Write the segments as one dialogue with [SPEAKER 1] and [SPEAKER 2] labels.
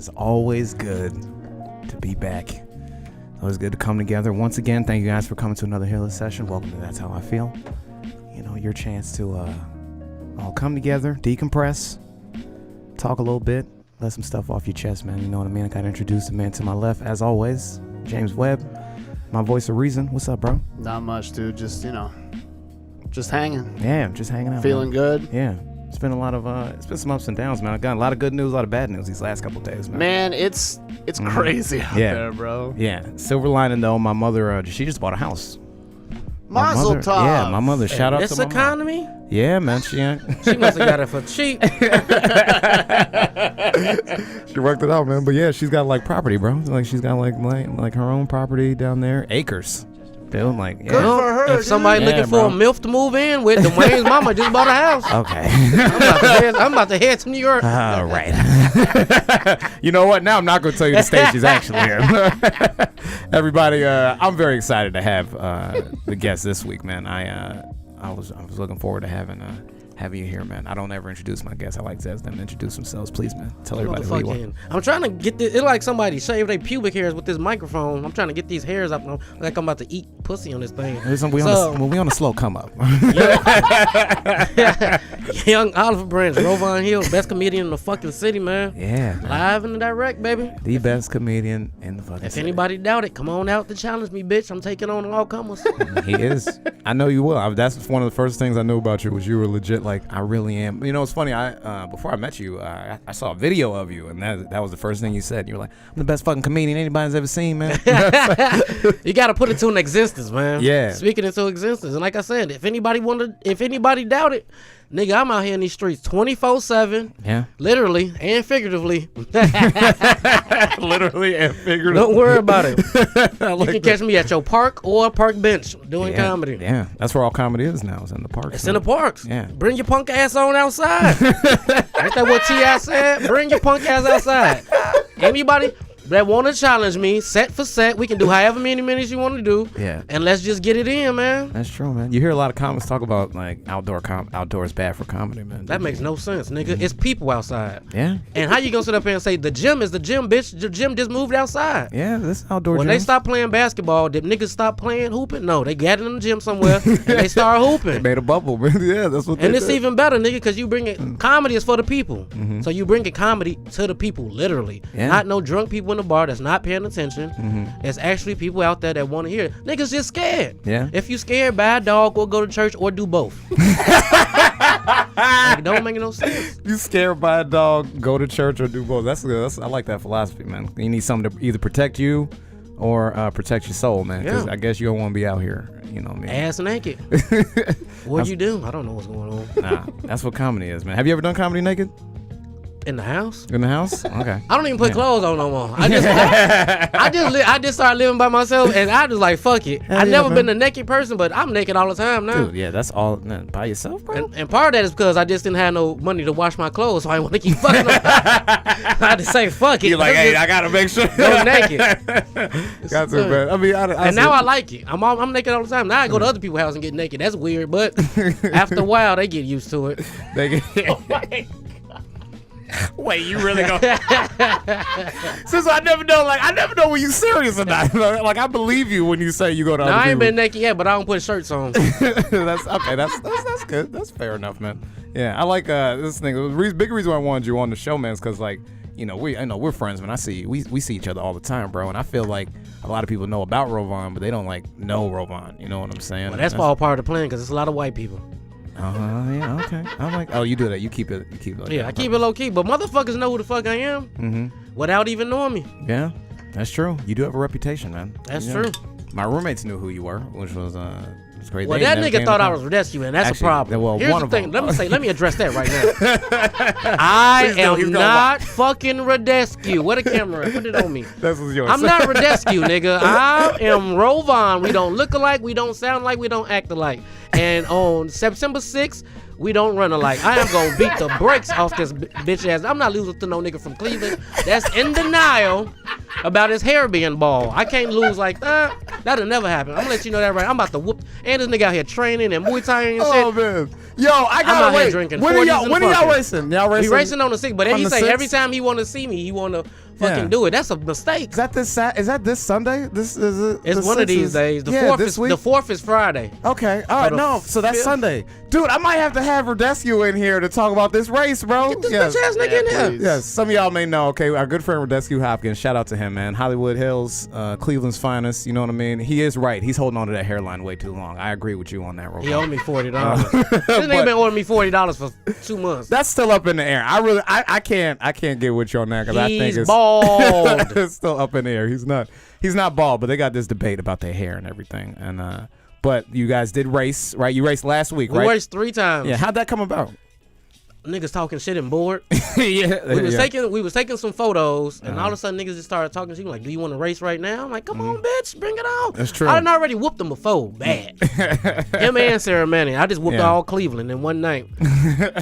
[SPEAKER 1] is always good to be back. Always good to come together. Once again, thank you guys for coming to another Healer session. Welcome to That's How I Feel. You know, your chance to all come together, decompress, talk a little bit, let some stuff off your chest, man. You know what I mean? I got to introduce the man to my left, as always, James Webb, my voice of reason. What's up, bro?
[SPEAKER 2] Not much, dude. Just, just hanging.
[SPEAKER 1] Yeah, just hanging out.
[SPEAKER 2] Feeling good.
[SPEAKER 1] Yeah. It's been a lot of it's been some ups and downs, man. I got a lot of good news, a lot of bad news these last couple of days, man.
[SPEAKER 2] Man, it's crazy out there, bro.
[SPEAKER 1] Yeah. Silver lining though, my mother she just bought a house.
[SPEAKER 2] Mazel tov.
[SPEAKER 1] Yeah, my mother. Shout out to
[SPEAKER 3] this
[SPEAKER 1] my
[SPEAKER 3] economy.
[SPEAKER 1] Mom. Yeah, man. She
[SPEAKER 3] must have got it for cheap.
[SPEAKER 1] She worked it out, man. But yeah, she's got like property, bro. Like she's got like her own property down there, acres. Dude, like, yeah.
[SPEAKER 2] Good for her.
[SPEAKER 3] If somebody looking for a MILF to move in with, Dwayne's mama just bought a house.
[SPEAKER 1] Okay.
[SPEAKER 3] I'm about to head to New York.
[SPEAKER 1] All right. You know what? Now I'm not going to tell you the state she's actually in. Everybody, I'm very excited to have the guest this week, man. I was looking forward to having you here, man. I don't ever introduce my guests. I like to ask them to introduce themselves. Please, man. Tell everybody who you are.
[SPEAKER 3] I'm trying to get this. It's like somebody shaved their pubic hairs with this microphone. I'm trying to get these hairs up. Like I'm about to eat pussy on this thing.
[SPEAKER 1] We on a slow come up.
[SPEAKER 3] Young Oliver Branch, Rovaughn Hill, best comedian in the fucking city, man.
[SPEAKER 1] Yeah. Man.
[SPEAKER 3] Live and direct, baby.
[SPEAKER 1] The best comedian in the fucking city.
[SPEAKER 3] If anybody doubt it, come on out to challenge me, bitch. I'm taking on all comers.
[SPEAKER 1] He is. I know you will. That's one of the first things I knew about you was you were legit. Like I really am. You know, it's funny. Before I met you, I saw a video of you, and that was the first thing you said. You were like, "I'm the best fucking comedian anybody's ever seen, man."
[SPEAKER 3] You got to put it to an existence, man.
[SPEAKER 1] Yeah.
[SPEAKER 3] Speaking it to existence, and like I said, if anybody doubt it, nigga, I'm out here in these streets 24/7.
[SPEAKER 1] Yeah.
[SPEAKER 3] Literally and figuratively.
[SPEAKER 1] Literally and figuratively.
[SPEAKER 3] Don't worry about it. You can catch me at your park or park bench doing comedy.
[SPEAKER 1] Yeah, that's where all comedy is now. It's in the parks.
[SPEAKER 3] It's in the parks.
[SPEAKER 1] Yeah.
[SPEAKER 3] Bring your punk ass on outside. Ain't that what T.I. said? Bring your punk ass outside. Anybody that want to challenge me, set for set, we can do however many minutes you want to do.
[SPEAKER 1] Yeah.
[SPEAKER 3] And let's just get it in, man.
[SPEAKER 1] That's true, man. You hear a lot of comics talk about like outdoors bad for comedy, man.
[SPEAKER 3] That makes no sense, nigga. It's people outside.
[SPEAKER 1] Yeah.
[SPEAKER 3] And how you gonna sit up here and say the gym is the gym, bitch? The gym just moved outside.
[SPEAKER 1] Yeah, this outdoor
[SPEAKER 3] When
[SPEAKER 1] gyms.
[SPEAKER 3] they stopped playing basketball, did niggas stop playing hooping? No, they gathered in the gym somewhere and they start hooping.
[SPEAKER 1] They made a bubble, man. Yeah, that's what.
[SPEAKER 3] And
[SPEAKER 1] they
[SPEAKER 3] it's
[SPEAKER 1] did.
[SPEAKER 3] even better, nigga, because you bring it. Comedy is for the people. So you bring it comedy to the people, literally.
[SPEAKER 1] Yeah.
[SPEAKER 3] Not no drunk people in the bar that's not paying attention. It's actually people out there that want to hear it. Niggas just scared.
[SPEAKER 1] Yeah.
[SPEAKER 3] If you scared, buy a dog or go to church or do both. Like, it don't make no sense.
[SPEAKER 1] You scared by a dog, go to church or do both. That's good. I like that philosophy, man. You need something to either protect you or protect your soul, man. Because I guess you don't want to be out here, you know what I mean?
[SPEAKER 3] Ass naked. What you do? I don't know what's going on.
[SPEAKER 1] Nah, that's what comedy is, man. Have you ever done comedy naked?
[SPEAKER 3] In the house?
[SPEAKER 1] In the house? Okay.
[SPEAKER 3] I don't even put clothes on no more. I just started living by myself, and I just like, fuck it. I've never been a naked person, but I'm naked all the time now.
[SPEAKER 1] Dude, yeah, that's all by yourself, bro.
[SPEAKER 3] And part of that is because I just didn't have no money to wash my clothes, so I didn't want to keep fucking them. I just say, fuck it.
[SPEAKER 1] You're like, hey, I gotta make sure.
[SPEAKER 3] Go naked.
[SPEAKER 1] Got to, man. I mean,
[SPEAKER 3] and now I like it. I'm naked all the time. Now I go to other people's house and get naked. That's weird, but after a while, they get used to it.
[SPEAKER 1] Wait, you really go? Since I never know when you serious or not. Like I believe you when you say you go to.
[SPEAKER 3] I ain't been naked yet, but I don't put shirts on.
[SPEAKER 1] That's okay. That's good. That's fair enough, man. Yeah, I like this thing. The big reason why I wanted you on the show, man, is because like I know we're friends. When I see you, we see each other all the time, bro. And I feel like a lot of people know about Rovaughn, but they don't like know Rovaughn. You know what I'm saying?
[SPEAKER 3] Well, that's all part of the plan because it's a lot of white people.
[SPEAKER 1] Yeah, okay. I'm like, oh, you do that. You keep it like
[SPEAKER 3] yeah,
[SPEAKER 1] that.
[SPEAKER 3] I keep it low key, but motherfuckers know who the fuck I am without even knowing me.
[SPEAKER 1] Yeah, that's true. You do have a reputation, man.
[SPEAKER 3] That's true.
[SPEAKER 1] My roommates knew who you were, which was great.
[SPEAKER 3] Well, that nigga thought I was Redescu, and that's a problem.
[SPEAKER 1] Well,
[SPEAKER 3] here's the thing. Let me address that right now. I am not fucking Redescu. Where the camera at? Put it on me.
[SPEAKER 1] That's what's yours.
[SPEAKER 3] I'm not Redescu, nigga. I am Rovaughn. We don't look alike. We don't sound alike. We don't act alike. And on September 6th, we don't run alike. I am gonna beat the brakes off this bitch ass. I'm not losing to no nigga from Cleveland that's in denial about his hair being bald. I can't lose like that. That'll never happen. I'm gonna let you know that right. I'm about to whoop. And this nigga out here training and Muay Thai and shit.
[SPEAKER 1] Oh man, Yo, I
[SPEAKER 3] I'm
[SPEAKER 1] gotta
[SPEAKER 3] out here
[SPEAKER 1] wait.
[SPEAKER 3] drinking
[SPEAKER 1] When are
[SPEAKER 3] 40s
[SPEAKER 1] y'all
[SPEAKER 3] and
[SPEAKER 1] when are y'all
[SPEAKER 3] fucking.
[SPEAKER 1] racing? Y'all racing?
[SPEAKER 3] We racing on the 6th, but
[SPEAKER 1] on
[SPEAKER 3] he
[SPEAKER 1] the
[SPEAKER 3] say
[SPEAKER 1] 6th?
[SPEAKER 3] every time he want to see me, he want to fucking
[SPEAKER 1] Yeah.
[SPEAKER 3] do it. That's a mistake.
[SPEAKER 1] Is that this Sunday? This is it.
[SPEAKER 3] It's
[SPEAKER 1] the
[SPEAKER 3] one of
[SPEAKER 1] 6th
[SPEAKER 3] these
[SPEAKER 1] is-
[SPEAKER 3] days. The
[SPEAKER 1] yeah,
[SPEAKER 3] 4th
[SPEAKER 1] this
[SPEAKER 3] is
[SPEAKER 1] week.
[SPEAKER 3] the 4th is Friday.
[SPEAKER 1] Okay. All right.
[SPEAKER 3] the
[SPEAKER 1] No. So that's
[SPEAKER 3] 5th.
[SPEAKER 1] Sunday, dude. I might have to have Rodescu in here to talk about this race, bro.
[SPEAKER 3] Get this
[SPEAKER 1] Yes.
[SPEAKER 3] bitch ass nigga in here.
[SPEAKER 2] please.
[SPEAKER 1] Yes, some of y'all may know. Okay, our good friend Rodescu Hopkins. Shout out to him, man. Hollywood Hills, Cleveland's finest. You know what I mean? He is right. He's holding on to that hairline way too long. I agree with you on that, Rovaughn.
[SPEAKER 3] He owed me $40. This nigga been owing me $40 for 2 months.
[SPEAKER 1] That's still up in the air. I can't get with you on that because I think
[SPEAKER 3] He's
[SPEAKER 1] it's
[SPEAKER 3] bald.
[SPEAKER 1] it's still up in the air. He's not bald, but they got this debate about their hair and everything. And but you guys did race, right? You raced last week,
[SPEAKER 3] We
[SPEAKER 1] right?
[SPEAKER 3] raced 3 times.
[SPEAKER 1] Yeah. How'd that come about?
[SPEAKER 3] Niggas talking shit and bored.
[SPEAKER 1] Yeah.
[SPEAKER 3] We was taking some photos, and all of a sudden niggas just started talking. She was like, "Do you want to race right now?" I'm like, "Come on, bitch, bring it on."
[SPEAKER 1] That's true.
[SPEAKER 3] I done already whooped them before, bad. Him and Sarah Manning. I just whooped
[SPEAKER 1] Yeah.
[SPEAKER 3] all Cleveland in one night.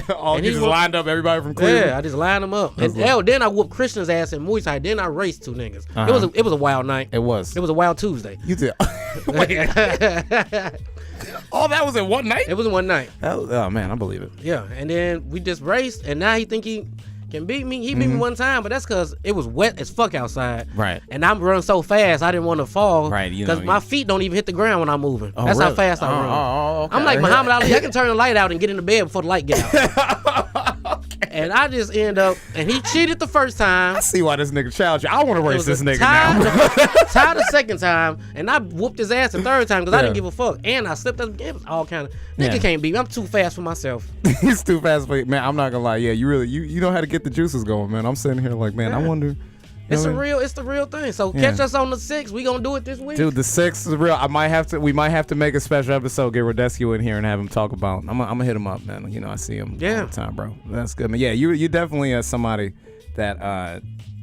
[SPEAKER 1] Oh,
[SPEAKER 3] And
[SPEAKER 1] you
[SPEAKER 3] he
[SPEAKER 1] just
[SPEAKER 3] was-
[SPEAKER 1] lined up everybody from Cleveland.
[SPEAKER 3] Yeah, I just lined them up. And then I whooped Christian's ass in Muay Thai. Then I raced 2 niggas.
[SPEAKER 1] Uh-huh.
[SPEAKER 3] It was a wild night.
[SPEAKER 1] It was.
[SPEAKER 3] It was a wild Tuesday.
[SPEAKER 1] You did. Wait. Oh, that was in one night.
[SPEAKER 3] It was one night.
[SPEAKER 1] Oh man, I believe it.
[SPEAKER 3] Yeah, and then we just raced, and now he think he can beat me. He beat me one time, but that's because it was wet as fuck outside.
[SPEAKER 1] Right.
[SPEAKER 3] And I'm running so fast, I didn't want to fall.
[SPEAKER 1] Right, you
[SPEAKER 3] Because
[SPEAKER 1] know,
[SPEAKER 3] my feet don't even hit the ground when I'm moving.
[SPEAKER 1] Oh,
[SPEAKER 3] That's how
[SPEAKER 1] really?
[SPEAKER 3] fast I run.
[SPEAKER 1] Oh, okay.
[SPEAKER 3] I'm like Muhammad Ali. I can turn the light out and get in the bed before the light get out. And I just end up, and he cheated the first time.
[SPEAKER 1] I see why this nigga challenged you. I want to
[SPEAKER 3] It
[SPEAKER 1] race
[SPEAKER 3] was
[SPEAKER 1] this
[SPEAKER 3] a
[SPEAKER 1] nigga
[SPEAKER 3] tie,
[SPEAKER 1] now.
[SPEAKER 3] tie the second time, and I whooped his ass the third time because I
[SPEAKER 1] Yeah.
[SPEAKER 3] didn't give a fuck. And I slipped up. It was all kind of nigga
[SPEAKER 1] Yeah.
[SPEAKER 3] can't beat me. I'm too fast for myself.
[SPEAKER 1] He's too fast for you, man. I'm not gonna lie. Yeah, you really you know how to get the juices going, man. I'm sitting here like, man, I
[SPEAKER 3] Yeah.
[SPEAKER 1] wonder.
[SPEAKER 3] It's
[SPEAKER 1] know
[SPEAKER 3] the
[SPEAKER 1] what I mean?
[SPEAKER 3] real thing. So
[SPEAKER 1] Yeah.
[SPEAKER 3] catch us on the 6th. We gonna do it this week.
[SPEAKER 1] Dude, the 6th is real. We might have to make a special episode, get Rodescu in here and have him talk about. I'm gonna hit him up, man. You know, I see him
[SPEAKER 3] Yeah.
[SPEAKER 1] all the time, bro. That's good, man. Yeah, you definitely somebody that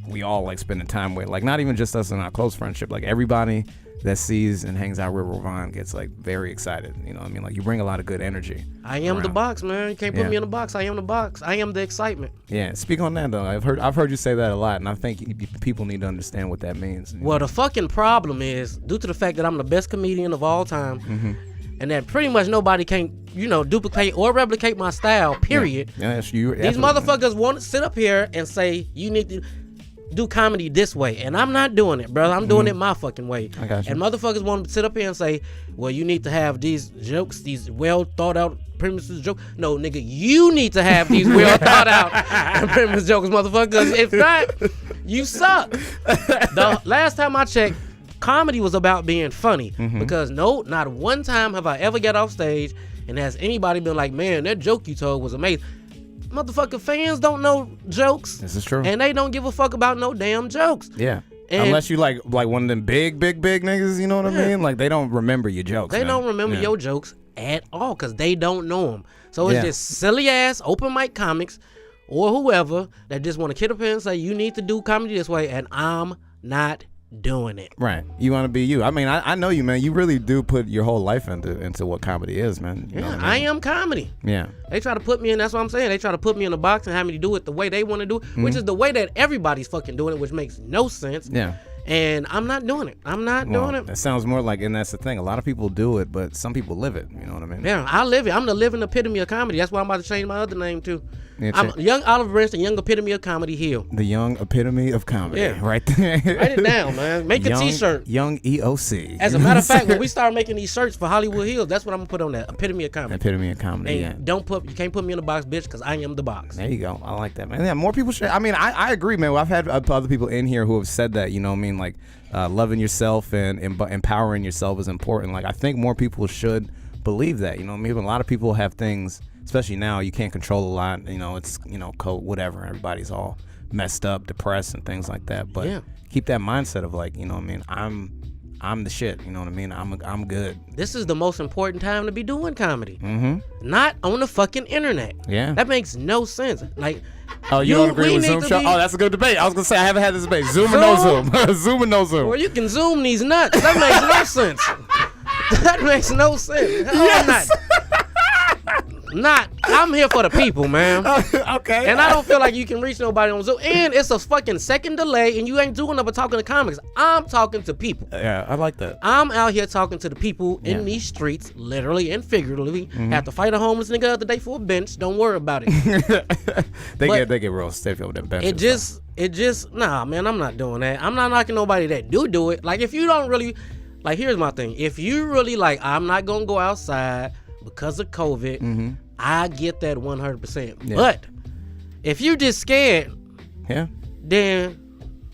[SPEAKER 1] we all like spending time with. Like, not even just us in our close friendship. Like, everybody that sees and hangs out with Rovaughn gets like very excited. You know what I mean? Like, you bring a lot of good energy.
[SPEAKER 3] I am the
[SPEAKER 1] around.
[SPEAKER 3] box, man. You can't put
[SPEAKER 1] Yeah.
[SPEAKER 3] me in the box. I am the box. I am the excitement.
[SPEAKER 1] Yeah, speak on that though. I've heard you say that a lot, and I think people need to understand what that means.
[SPEAKER 3] Well, the fucking problem is due to the fact that I'm the best comedian of all time, and that pretty much nobody can, duplicate or replicate my style. Period.
[SPEAKER 1] Yeah, that's you.
[SPEAKER 3] These motherfuckers want to sit up here and say you need to do comedy this way, and I'm not doing it, bro. I'm doing it my fucking way.
[SPEAKER 1] I got you.
[SPEAKER 3] And motherfuckers want to sit up here and say, well, you need to have these jokes, these well thought out premises jokes. No, nigga, you need to have these well thought out premise jokes, motherfuckers. If not, you suck. The last time I checked, comedy was about being funny because not one time have I ever got off stage and has anybody been like, man, that joke you told was amazing. Motherfucker, fans don't know jokes.
[SPEAKER 1] This is true.
[SPEAKER 3] And they don't give a fuck about no damn jokes.
[SPEAKER 1] Yeah.
[SPEAKER 3] And-
[SPEAKER 1] Unless you like one of them big niggas, you know what I mean? Like, they don't remember your jokes.
[SPEAKER 3] They
[SPEAKER 1] man.
[SPEAKER 3] don't remember
[SPEAKER 1] Yeah.
[SPEAKER 3] your jokes at all because they don't know them. So it's
[SPEAKER 1] Yeah.
[SPEAKER 3] just silly ass open mic comics or whoever that just want to kid up here and say, you need to do comedy this way, and I'm not doing it.
[SPEAKER 1] Right. You want to be you. I mean, I know you, man. You really do put your whole life into what comedy is, man. You know
[SPEAKER 3] Yeah,
[SPEAKER 1] what
[SPEAKER 3] I
[SPEAKER 1] mean?
[SPEAKER 3] am comedy.
[SPEAKER 1] Yeah.
[SPEAKER 3] They try to put me in, that's what I'm saying. They try to put me in a box and have me do it the way they want to do it, which is the way that everybody's fucking doing it, which makes no sense.
[SPEAKER 1] Yeah.
[SPEAKER 3] And I'm not doing it. I'm not doing it.
[SPEAKER 1] That sounds more like, and that's the thing. A lot of people do it, but some people live it. You know what I mean?
[SPEAKER 3] Yeah, I live it. I'm the living epitome of comedy. That's why I'm about to change my other name too.
[SPEAKER 1] Yeah,
[SPEAKER 3] I'm young Oliver Branch, the young epitome of comedy Hill.
[SPEAKER 1] The young epitome of comedy.
[SPEAKER 3] Yeah.
[SPEAKER 1] Right there.
[SPEAKER 3] Write it down, man. Make a
[SPEAKER 1] Young-
[SPEAKER 3] t-shirt.
[SPEAKER 1] Young EOC.
[SPEAKER 3] As a matter of fact, when we start making these shirts for Hollywood Hills, that's what I'm gonna put on that. Epitome of comedy.
[SPEAKER 1] Epitome of comedy,
[SPEAKER 3] And
[SPEAKER 1] yeah.
[SPEAKER 3] you can't put me in the box, bitch, because I am the box.
[SPEAKER 1] There you go. I like that, man. Yeah, more people should. I mean, I agree, man. I've had other people in here who have said that, you know what I mean? Like, loving yourself and empowering yourself is important. Like, I think more people should believe that, you know what I mean? A lot of people have things, especially now, you can't control a lot. You know, it's, code, whatever. Everybody's all messed up, depressed, and things like that. But
[SPEAKER 3] Yeah.
[SPEAKER 1] keep that mindset of, like, you know what I mean? I'm the shit. You know what I mean? I'm good.
[SPEAKER 3] This is the most important time to be doing comedy.
[SPEAKER 1] Mm-hmm.
[SPEAKER 3] Not on the fucking internet.
[SPEAKER 1] Yeah.
[SPEAKER 3] That makes no sense. Like,
[SPEAKER 1] Oh, you don't agree
[SPEAKER 3] we
[SPEAKER 1] with
[SPEAKER 3] need
[SPEAKER 1] Zoom
[SPEAKER 3] to
[SPEAKER 1] show?
[SPEAKER 3] be-
[SPEAKER 1] Oh, that's a good debate. I was gonna say I haven't had this debate. Zoom or no Zoom? Zoom or no Zoom?
[SPEAKER 3] or you can zoom these nuts. That makes no sense. That makes no sense. Hell,
[SPEAKER 1] Yes.
[SPEAKER 3] I'm not I'm here for the people, man.
[SPEAKER 1] Okay.
[SPEAKER 3] And I don't feel like you can reach nobody on Zoom. And it's a fucking second delay, and you ain't doing nothing but talking to comics. I'm talking to people.
[SPEAKER 1] Yeah, I like that.
[SPEAKER 3] I'm out here talking to the people
[SPEAKER 1] Yeah.
[SPEAKER 3] in these streets, literally and figuratively. Had to fight a homeless nigga the other day for a bench. Don't worry about it.
[SPEAKER 1] They get real stiff over them benches.
[SPEAKER 3] Nah, man, I'm not doing that. I'm not knocking nobody that do it. Like, if you don't really, like, here's my thing. If you really, like, I'm not going to go outside because of COVID, I get that 100%.
[SPEAKER 1] Yeah.
[SPEAKER 3] But if you just scared,
[SPEAKER 1] Yeah.
[SPEAKER 3] then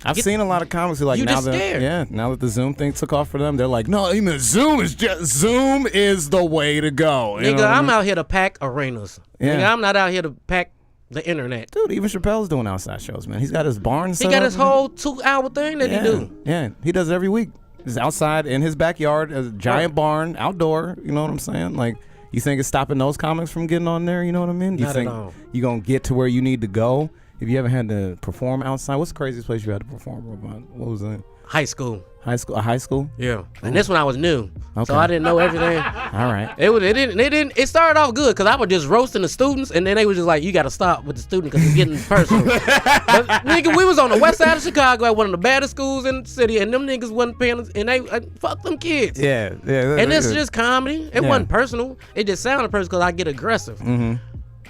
[SPEAKER 1] I've seen a lot of comics who like
[SPEAKER 3] You
[SPEAKER 1] now
[SPEAKER 3] just
[SPEAKER 1] that
[SPEAKER 3] scared.
[SPEAKER 1] now that the Zoom thing took off for them, they're like, no, even Zoom is the way to go. You know
[SPEAKER 3] nigga,
[SPEAKER 1] what I
[SPEAKER 3] I'm
[SPEAKER 1] mean?
[SPEAKER 3] out here to pack arenas.
[SPEAKER 1] Yeah.
[SPEAKER 3] Nigga, I'm not out here to pack the internet.
[SPEAKER 1] Dude, even Chappelle's doing outside shows, man. He's got his barn
[SPEAKER 3] He
[SPEAKER 1] set
[SPEAKER 3] got
[SPEAKER 1] up,
[SPEAKER 3] his
[SPEAKER 1] man.
[SPEAKER 3] whole 2-hour thing that
[SPEAKER 1] yeah.
[SPEAKER 3] he do.
[SPEAKER 1] Yeah, he does it every week. He's outside in his backyard, a giant barn, outdoor. You know what I'm saying? Like, you think it's stopping those comics from getting on there? You know what I mean? You
[SPEAKER 3] Not
[SPEAKER 1] think
[SPEAKER 3] at all.
[SPEAKER 1] you gonna get to where you need to go? If you ever had to perform outside, what's the craziest place you had to perform, Rovaughn? What was that?
[SPEAKER 3] High school.
[SPEAKER 1] High school? A high school?
[SPEAKER 3] Yeah. And this when I was new.
[SPEAKER 1] Okay.
[SPEAKER 3] So I didn't know everything.
[SPEAKER 1] All right.
[SPEAKER 3] It started off good because I was just roasting the students, and then they was just like, you got to stop with the student because it's getting personal. But nigga, we was on the west side of Chicago at one of the baddest schools in the city, and them niggas wasn't paying, and they fuck them kids.
[SPEAKER 1] Yeah.
[SPEAKER 3] And it's just comedy. It
[SPEAKER 1] Yeah.
[SPEAKER 3] wasn't personal. It just sounded personal because I get aggressive.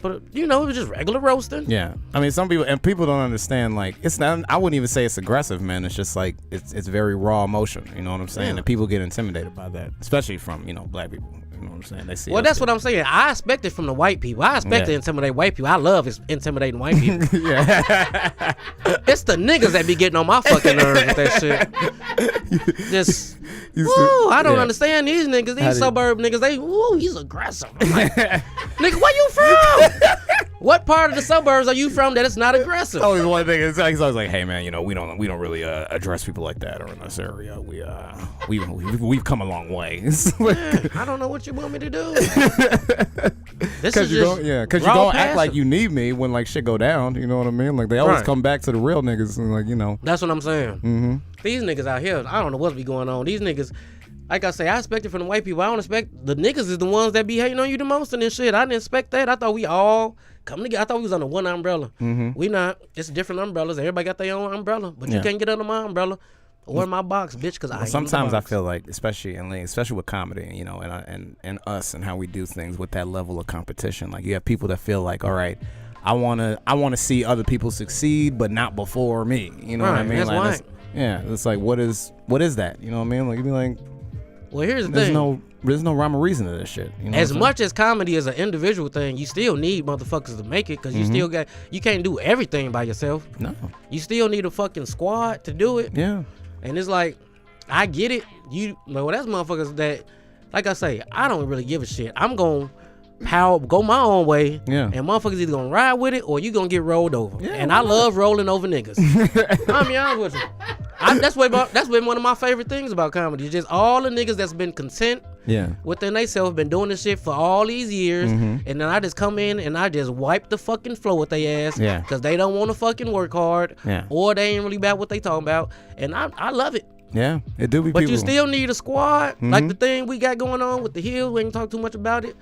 [SPEAKER 3] But you know, it was just regular roasting.
[SPEAKER 1] Yeah, I mean, some people don't understand. Like, it's not. I wouldn't even say it's aggressive, man. It's just like it's very raw emotion. You know what I'm saying?
[SPEAKER 3] Yeah.
[SPEAKER 1] And people get intimidated by that, especially from black people. You know what I'm saying? They see.
[SPEAKER 3] Well,
[SPEAKER 1] us
[SPEAKER 3] that's
[SPEAKER 1] get-
[SPEAKER 3] what I'm saying. I expect it from the white people. I expect to
[SPEAKER 1] Yeah.
[SPEAKER 3] intimidate white people. I love intimidating white people.
[SPEAKER 1] Yeah.
[SPEAKER 3] It's the niggas that be getting on my fucking nerves with that shit. Just,
[SPEAKER 1] You
[SPEAKER 3] woo, I don't
[SPEAKER 1] yeah.
[SPEAKER 3] understand these niggas.
[SPEAKER 1] How
[SPEAKER 3] These
[SPEAKER 1] do-
[SPEAKER 3] suburb niggas, he's aggressive. I'm like, nigga, where you from? What part of the suburbs are you from that it's not aggressive?
[SPEAKER 1] Always one thing. It's always like, hey man, we don't really address people like that or in this area. We've come a long way. It's like-
[SPEAKER 3] I don't know what you want me to do. This
[SPEAKER 1] Cause
[SPEAKER 3] is
[SPEAKER 1] you
[SPEAKER 3] just
[SPEAKER 1] don't, cause you
[SPEAKER 3] raw
[SPEAKER 1] don't act
[SPEAKER 3] passion.
[SPEAKER 1] like you need me when like shit go down. You know what I mean? Like they always
[SPEAKER 3] Right.
[SPEAKER 1] come back to the real niggas and like.
[SPEAKER 3] That's what I'm saying. These niggas out here, I don't know what's be going on. These niggas, like I say, I expect it from the white people. I don't expect the niggas is the ones that be hating on you the most and this shit. I didn't expect that. I thought we all come together. I thought we was under one umbrella. We not. It's different umbrellas. Everybody got their own umbrella, but you
[SPEAKER 1] Yeah.
[SPEAKER 3] can't get under my umbrella or in my box, bitch. Because I ain't in the
[SPEAKER 1] Sometimes I
[SPEAKER 3] box.
[SPEAKER 1] feel like, especially with comedy, and us and how we do things with that level of competition. Like you have people that feel like, all right, I wanna see other people succeed, but not before me. You know what I
[SPEAKER 3] Right,
[SPEAKER 1] mean?
[SPEAKER 3] that's
[SPEAKER 1] Like,
[SPEAKER 3] whack.
[SPEAKER 1] it's like what is that? You know what I mean? Like you be like,
[SPEAKER 3] Well, here's the
[SPEAKER 1] there's
[SPEAKER 3] thing.
[SPEAKER 1] there's no rhyme or reason to this shit. You know
[SPEAKER 3] As
[SPEAKER 1] what I'm
[SPEAKER 3] much as comedy is an individual thing, you still need motherfuckers to make it because you still got. You can't do everything by yourself.
[SPEAKER 1] saying? No.
[SPEAKER 3] You still need a fucking squad to do it.
[SPEAKER 1] Yeah.
[SPEAKER 3] And it's like, I get it. Well, that's motherfuckers that, like I say, I don't really give a shit. I'm going to go my own way.
[SPEAKER 1] Yeah.
[SPEAKER 3] And motherfuckers either going to ride with it or you going to get rolled over.
[SPEAKER 1] Yeah,
[SPEAKER 3] and
[SPEAKER 1] why
[SPEAKER 3] I love rolling over niggas. I'm be honest with you. That's been one of my favorite things about comedy. It's just all the niggas that's been content
[SPEAKER 1] Yeah.
[SPEAKER 3] within themselves, been doing this shit for all these years. And then I just come in and I just wipe the fucking floor with their ass.
[SPEAKER 1] Yeah.
[SPEAKER 3] Because they don't want to fucking work hard.
[SPEAKER 1] Yeah.
[SPEAKER 3] Or they ain't really about what they talking about. And I love it.
[SPEAKER 1] Yeah. It do be
[SPEAKER 3] But
[SPEAKER 1] people.
[SPEAKER 3] you still need a squad. Like the thing we got going on with the Hills. We ain't talk too much about it.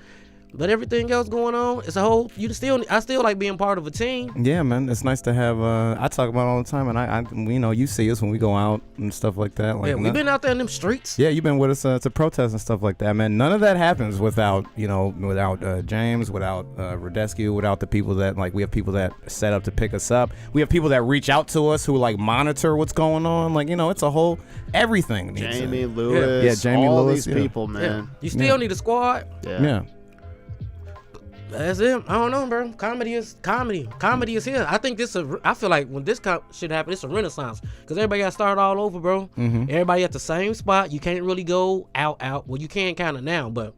[SPEAKER 3] But everything else going on, it's a whole. I still like being part of a team.
[SPEAKER 1] Yeah, man, it's nice to have. I talk about it all the time, and I you see us when we go out and stuff like that. Like,
[SPEAKER 3] Yeah, we've been out there in them streets.
[SPEAKER 1] Yeah, you've been with us to protest and stuff like that, man. None of that happens without James, without Radescu, without the people that we have people that set up to pick us up. We have people that reach out to us who monitor what's going on. It's a whole everything. needs
[SPEAKER 2] Jamie
[SPEAKER 1] to-
[SPEAKER 2] Lewis,
[SPEAKER 1] Yeah, Jamie
[SPEAKER 2] all
[SPEAKER 1] Lewis,
[SPEAKER 2] these
[SPEAKER 1] yeah.
[SPEAKER 2] people,
[SPEAKER 3] Yeah.
[SPEAKER 2] man.
[SPEAKER 3] You still need a squad.
[SPEAKER 1] Yeah.
[SPEAKER 3] That's it. I don't know, bro. Comedy is comedy. Comedy is here. I think I feel like when this shit happen, it's a renaissance. Because everybody got to start all over, bro. Everybody at the same spot. You can't really go out. Well, you can kind of now, but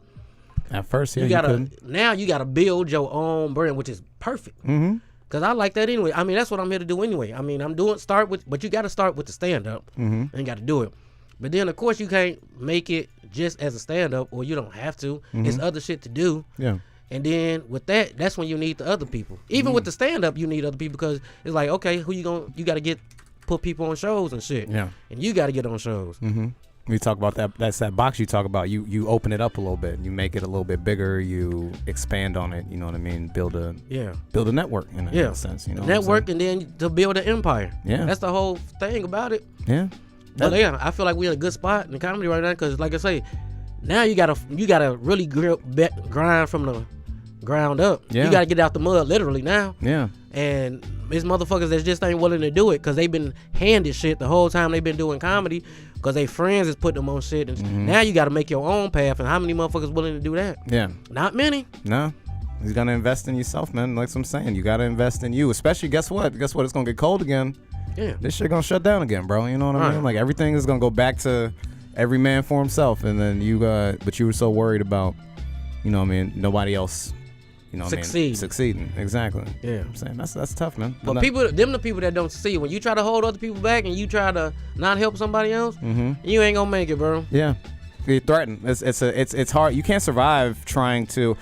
[SPEAKER 1] At first, yeah,
[SPEAKER 3] you gotta
[SPEAKER 1] couldn't.
[SPEAKER 3] now you gotta build your own brand, which is perfect. Cause I like that anyway. I mean, that's what I'm here to do anyway. I mean, but you gotta start with the stand up, and you gotta do it. But then of course you can't make it just as a stand up, or you don't have to. It's other shit to do.
[SPEAKER 1] Yeah.
[SPEAKER 3] And then with that's when you need the other people. Even with the stand up, you need other people because it's like, okay, you gotta put people on shows and shit.
[SPEAKER 1] Yeah.
[SPEAKER 3] And you gotta get on shows.
[SPEAKER 1] We talk about that. That's that box you talk about. You open it up a little bit. You make it a little bit bigger. You expand on it. You know what I mean? Build a network in a sense. You know,
[SPEAKER 3] network, and then to build an empire.
[SPEAKER 1] Yeah,
[SPEAKER 3] that's the whole thing about it.
[SPEAKER 1] Yeah,
[SPEAKER 3] but I feel like we're in a good spot in comedy right now because, like I say, now you gotta really grind from the ground up.
[SPEAKER 1] Yeah.
[SPEAKER 3] You gotta get out the mud literally now.
[SPEAKER 1] Yeah.
[SPEAKER 3] And there's motherfuckers that just ain't willing to do it because they've been handed shit the whole time they've been doing comedy because they friends is putting them on shit. And now you gotta make your own path. And how many motherfuckers willing to do that?
[SPEAKER 1] Yeah.
[SPEAKER 3] Not many.
[SPEAKER 1] No. You gotta invest in yourself, man. Like I'm saying, you gotta invest in you. Especially, guess what? It's gonna get cold again.
[SPEAKER 3] Yeah.
[SPEAKER 1] This shit gonna shut down again, bro. You know what I mean? Like everything is gonna go back to every man for himself. And then but you were so worried about, you know what I mean, nobody else, you know, succeeding. Exactly.
[SPEAKER 3] Yeah.
[SPEAKER 1] I'm saying that's tough, man.
[SPEAKER 3] But the people that don't succeed, when you try to hold other people back and you try to not help somebody else, you ain't gonna make it, bro.
[SPEAKER 1] Yeah. You're threatened. It's hard. You can't survive trying to.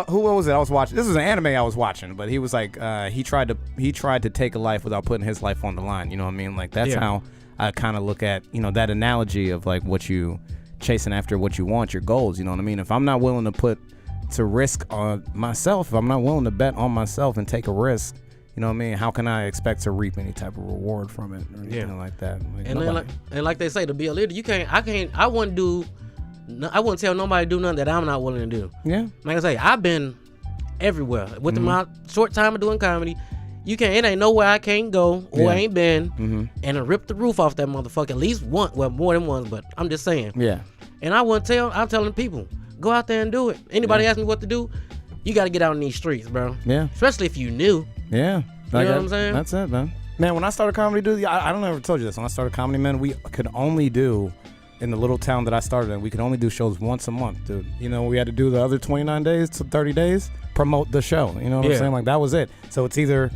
[SPEAKER 1] Who was it I was watching? This was an anime I was watching, but he was like, he tried to take a life without putting his life on the line. You know what I mean? Like that's how I kind of look at, you know, that analogy of like what you chasing after, what you want, your goals. You know what I mean? If I'm not willing to risk on myself, if I'm not willing to bet on myself and take a risk, you know what I mean? How can I expect to reap any type of reward from it or anything like that?
[SPEAKER 3] Like they say, to be a leader, I wouldn't tell nobody to do nothing that I'm not willing to do.
[SPEAKER 1] Yeah.
[SPEAKER 3] Like I say, I've been everywhere. With my short time of doing comedy, it ain't nowhere I can't go or I ain't been and rip the roof off that motherfucker at least once, well, more than once, but I'm just saying.
[SPEAKER 1] Yeah.
[SPEAKER 3] And I'm telling people, go out there and do it. Anybody ask me what to do, you got to get out in these streets, bro. Yeah. Especially if you new.
[SPEAKER 1] Yeah.
[SPEAKER 3] You know what I'm saying?
[SPEAKER 1] That's it, man. Man, when I started comedy, dude, I don't know if I told you this. When I started comedy, man, we could only do, in the little town that I started in, we could only do shows once a month, dude. You know, we had to do the other 29 days to 30 days, promote the show. You know what I'm saying? Like, that was it. So it's either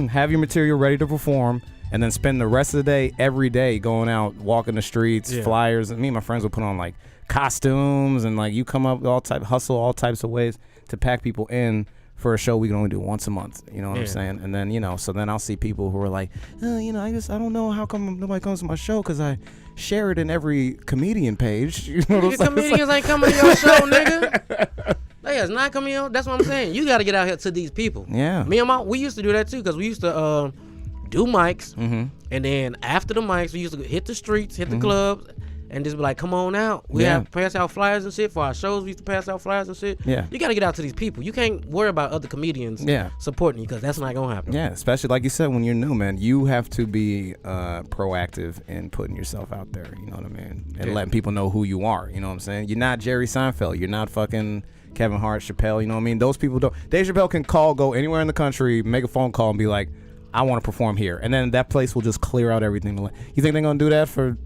[SPEAKER 1] have your material ready to perform and then spend the rest of the day, every day, going out, walking the streets, flyers. And me and my friends would put on, like, costumes and, like, you come up with hustle all types of ways to pack people in for a show we can only do once a month. You know what I'm saying? And then, you know, so then I'll see people who are like, you know, I don't know how come nobody comes to my show because I share it in every comedian page. You know what I'm saying?
[SPEAKER 3] Comedians ain't coming to your show, nigga. They is not coming on. That's what I'm saying. You got to get out here to these people. Yeah. Me and we used to do that too because we used to do mics. And then after the mics, we used to hit the streets, hit the clubs, and just be like, come on out. We have pass out flyers and shit for our shows. We used to pass out flyers and shit. Yeah. You got to get out to these people. You can't worry about other comedians supporting you because that's not going to happen.
[SPEAKER 1] Yeah, especially like you said, when you're new, man, you have to be proactive in putting yourself out there. You know what I mean? And letting people know who you are. You know what I'm saying? You're not Jerry Seinfeld. You're not fucking Kevin Hart, Chappelle. You know what I mean? Those people don't. Dave Chappelle can go anywhere in the country, make a phone call and be like, I want to perform here, and then that place will just clear out everything. You think they're gonna do that for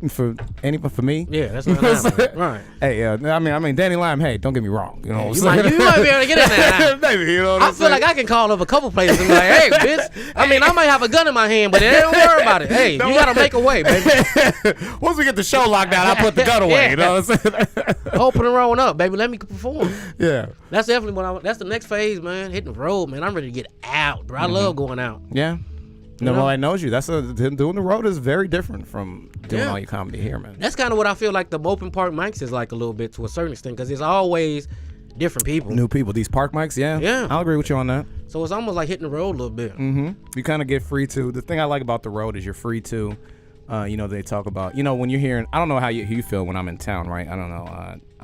[SPEAKER 1] me?
[SPEAKER 3] Yeah, that's not happening. Right.
[SPEAKER 1] Hey, I mean, Danny Lime. Hey, don't get me wrong. You know,
[SPEAKER 3] you might be able to get in there.
[SPEAKER 1] Maybe, you know what
[SPEAKER 3] I feel like I can call up a couple places and be like, hey, bitch. I mean, I might have a gun in my hand, but don't worry about it. Hey, you gotta make a way, baby.
[SPEAKER 1] Once we get the show locked down, I put the gun away. You know what I'm saying?
[SPEAKER 3] Open and rolling up, baby. Let me perform.
[SPEAKER 1] Yeah.
[SPEAKER 3] That's definitely that's the next phase, man. Hitting the road, man. I'm ready to get out, bro. I love going out.
[SPEAKER 1] Yeah. Nobody knows you. Doing the road is very different from doing all your comedy here, man.
[SPEAKER 3] That's kind of what I feel like the open park mics is like a little bit to a certain extent because it's always different people.
[SPEAKER 1] New people. These park mics, yeah. I'll agree with you on that.
[SPEAKER 3] So it's almost like hitting the road a little bit.
[SPEAKER 1] You kind of get free to. The thing I like about the road is you're free to, you know, they talk about, you know, when you're hearing, I don't know how you feel when I'm in town, right? I don't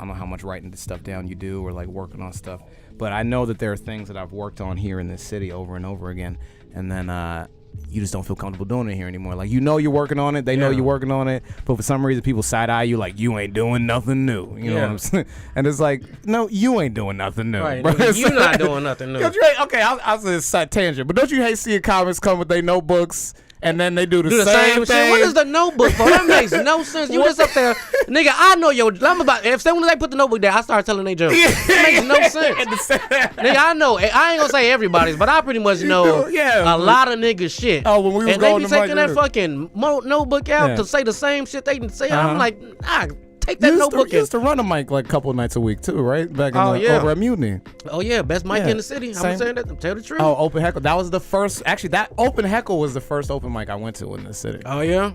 [SPEAKER 1] know how much writing this stuff down you do or like working on stuff. But I know that there are things that I've worked on here in this city over and over again. And then, you just don't feel comfortable doing it here anymore. Like, you know you're working on it. They know you're working on it. But for some reason, people side-eye you like, you ain't doing nothing new. You know what I'm saying? And it's like, no, you ain't doing nothing new.
[SPEAKER 3] Right. You're not doing nothing new.
[SPEAKER 1] Okay, I'll say it's a tangent. But don't you hate seeing comics come with their notebooks and then they do the same thing?
[SPEAKER 3] Shit. What is the notebook for? That makes no sense. You just up there, nigga, I know if someone they put the notebook there, I start telling they jokes. It makes no sense. Nigga, I know. I ain't gonna say everybody's, but I pretty much know a lot of niggas shit.
[SPEAKER 1] Oh, when we was
[SPEAKER 3] and
[SPEAKER 1] going
[SPEAKER 3] they be taking that fucking notebook out to say the same shit they didn't say. I'm like, nah, take that notebook.
[SPEAKER 1] You used to run a mic like a couple of nights a week too, right? Back in over at Mutiny.
[SPEAKER 3] Oh yeah, best mic in the city. I'm saying that. Tell the truth.
[SPEAKER 1] Oh, open heckle. That was the first. Actually, that open heckle was the first open mic I went to in the city.
[SPEAKER 3] Oh yeah.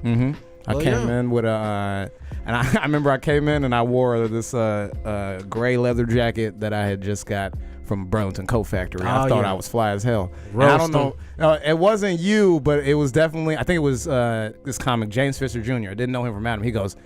[SPEAKER 1] I came in with a. And I remember I came in and I wore this gray leather jacket that I had just got from Burlington Coat Factory. I thought I was fly as hell. And I don't know. It wasn't you, but it was definitely, I think it was this comic, James Fisher Jr. I didn't know him from Adam. He goes,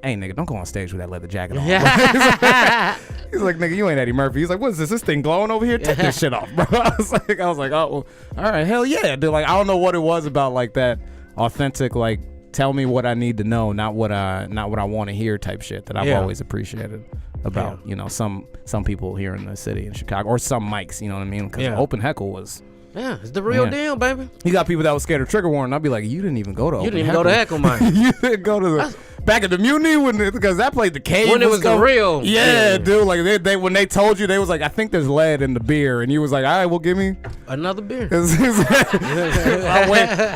[SPEAKER 1] hey, nigga, don't go on stage with that leather jacket on. He's like, nigga, you ain't Eddie Murphy. He's like, what is this? This thing glowing over here? Take this shit off, bro. I was like, oh, well, all right, hell yeah, dude. Like, I don't know what it was about like that authentic, like, tell me what I need to know, not what I want to hear type shit that I've always appreciated about, you know, some people here in the city in Chicago, or some mics, you know what I mean? Because open heckle was...
[SPEAKER 3] Yeah, it's the real deal, baby.
[SPEAKER 1] You got people that was scared of trigger warning. I'd be like, you didn't even go to open heckle.
[SPEAKER 3] You didn't even go to heckle, man.
[SPEAKER 1] You didn't go to the... Back at the Mutiny, because that played the cave.
[SPEAKER 3] When it was the real.
[SPEAKER 1] Yeah, dude. Like, they when they told you, they was like, I think there's lead in the beer. And you was like, all right, well, give me...
[SPEAKER 3] another beer.
[SPEAKER 1] If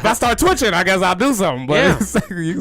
[SPEAKER 1] I start twitching, I guess I'll do something. But you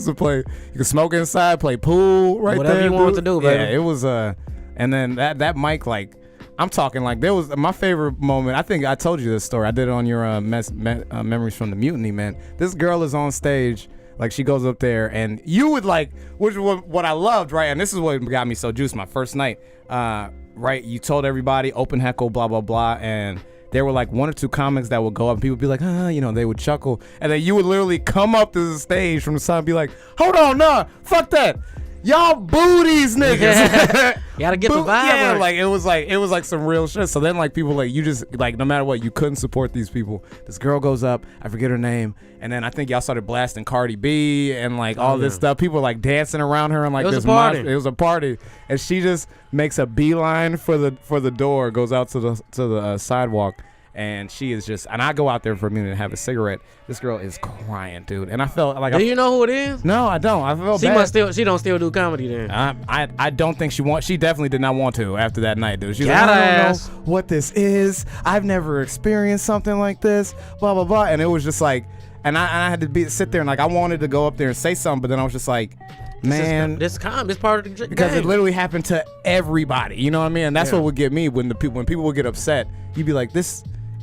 [SPEAKER 1] can smoke inside, play pool right
[SPEAKER 3] whatever
[SPEAKER 1] there.
[SPEAKER 3] Whatever you want to do, baby.
[SPEAKER 1] Yeah, it was... And then that mic, like... I'm talking like there was my favorite moment. I think I told you this story. I did it on your memories from the Mutiny, man. This girl is on stage, like she goes up there, and you would like, which was what I loved, right? And this is what got me so juiced my first night, right? You told everybody open heckle, blah blah blah, and there were like one or two comics that would go up, and people would be like, you know, they would chuckle, and then you would literally come up to the stage from the side and be like, hold on, nah, fuck that. Y'all booties, niggas.
[SPEAKER 3] You gotta get the vibe.
[SPEAKER 1] Yeah, like it was like some real shit. So then like people like you just like no matter what you couldn't support these people. This girl goes up, I forget her name, and then I think y'all started blasting Cardi B and like all this stuff. People were like dancing around her and like this party. It was a party, and she just makes a beeline for the door, goes out to the sidewalk. And she is just, and I go out there for a minute and have a cigarette. This girl is crying, dude. And I felt like,
[SPEAKER 3] do you know who it is?
[SPEAKER 1] No, I don't. I felt bad.
[SPEAKER 3] She don't still do comedy then.
[SPEAKER 1] I don't think she definitely did not want to after that night, dude. She was like, I don't know what this is. I've never experienced something like this. Blah blah blah. And it was just like, and I had to sit there and like I wanted to go up there and say something, but then I was just like, man,
[SPEAKER 3] this part of the game.
[SPEAKER 1] Because it literally happened to everybody. You know what I mean? And that's what would get me when people would get upset. You'd be like, this.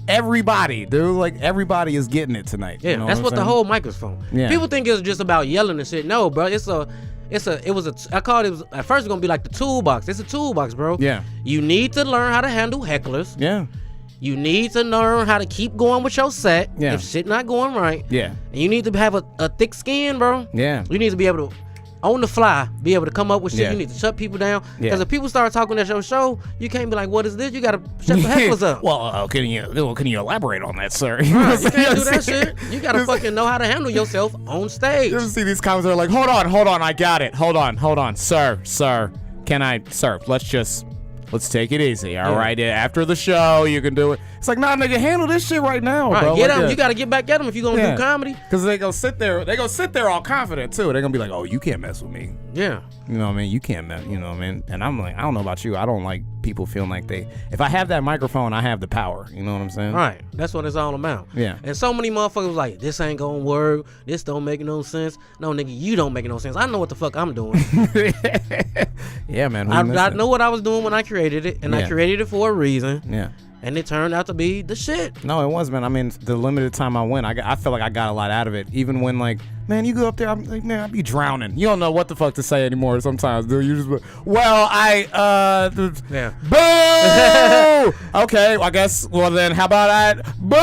[SPEAKER 1] Everybody, dude, like everybody is getting it tonight.
[SPEAKER 3] Yeah,
[SPEAKER 1] you know
[SPEAKER 3] that's what the whole microphone. Yeah. People think it's just about yelling and shit. No, bro, I called it, at first it's gonna be like the toolbox. It's a toolbox, bro. Yeah. You need to learn how to handle hecklers. Yeah. You need to learn how to keep going with your set. Yeah. If shit not going right. Yeah. And you need to have a thick skin, bro. Yeah. You need to be able to, on the fly, be able to come up with shit. You need to shut people down. Because if people start talking at your show, you can't be like, what is this? You got to shut the hecklers up.
[SPEAKER 1] Well, can you elaborate on that, sir?
[SPEAKER 3] Right, you can't do that shit. You got to fucking know how to handle yourself on stage.
[SPEAKER 1] You ever see these comments that are like, hold on, I got it. Hold on. Sir, let's take it easy, all right? After the show, you can do it. It's like, nah, nigga, handle this shit right now, bro.
[SPEAKER 3] Get them. You got to get back at them if you're going to do comedy.
[SPEAKER 1] Because they go sit there all confident, too. They're going to be like, oh, you can't mess with me. Yeah. You know what I mean? You can't mess, you know what I mean? And I'm like, I don't know about you. I don't like people feeling like if I have that microphone, I have the power. You know what I'm saying?
[SPEAKER 3] Right. That's what it's all about. Yeah. And so many motherfuckers was like, this ain't going to work. This don't make no sense. No, nigga, you don't make no sense. I know what the fuck I'm doing.
[SPEAKER 1] Yeah, man.
[SPEAKER 3] I know what I was doing when I created it, and I created it for a reason. Yeah. And it turned out to be the shit.
[SPEAKER 1] No, it was, man. I mean, the limited time I went, I feel like I got a lot out of it. Even when, like, man, you go up there, I'm like, man, I'd be drowning. You don't know what the fuck to say anymore sometimes, dude. You just, boo! Okay, well, I guess, well, then, how about that? Boo!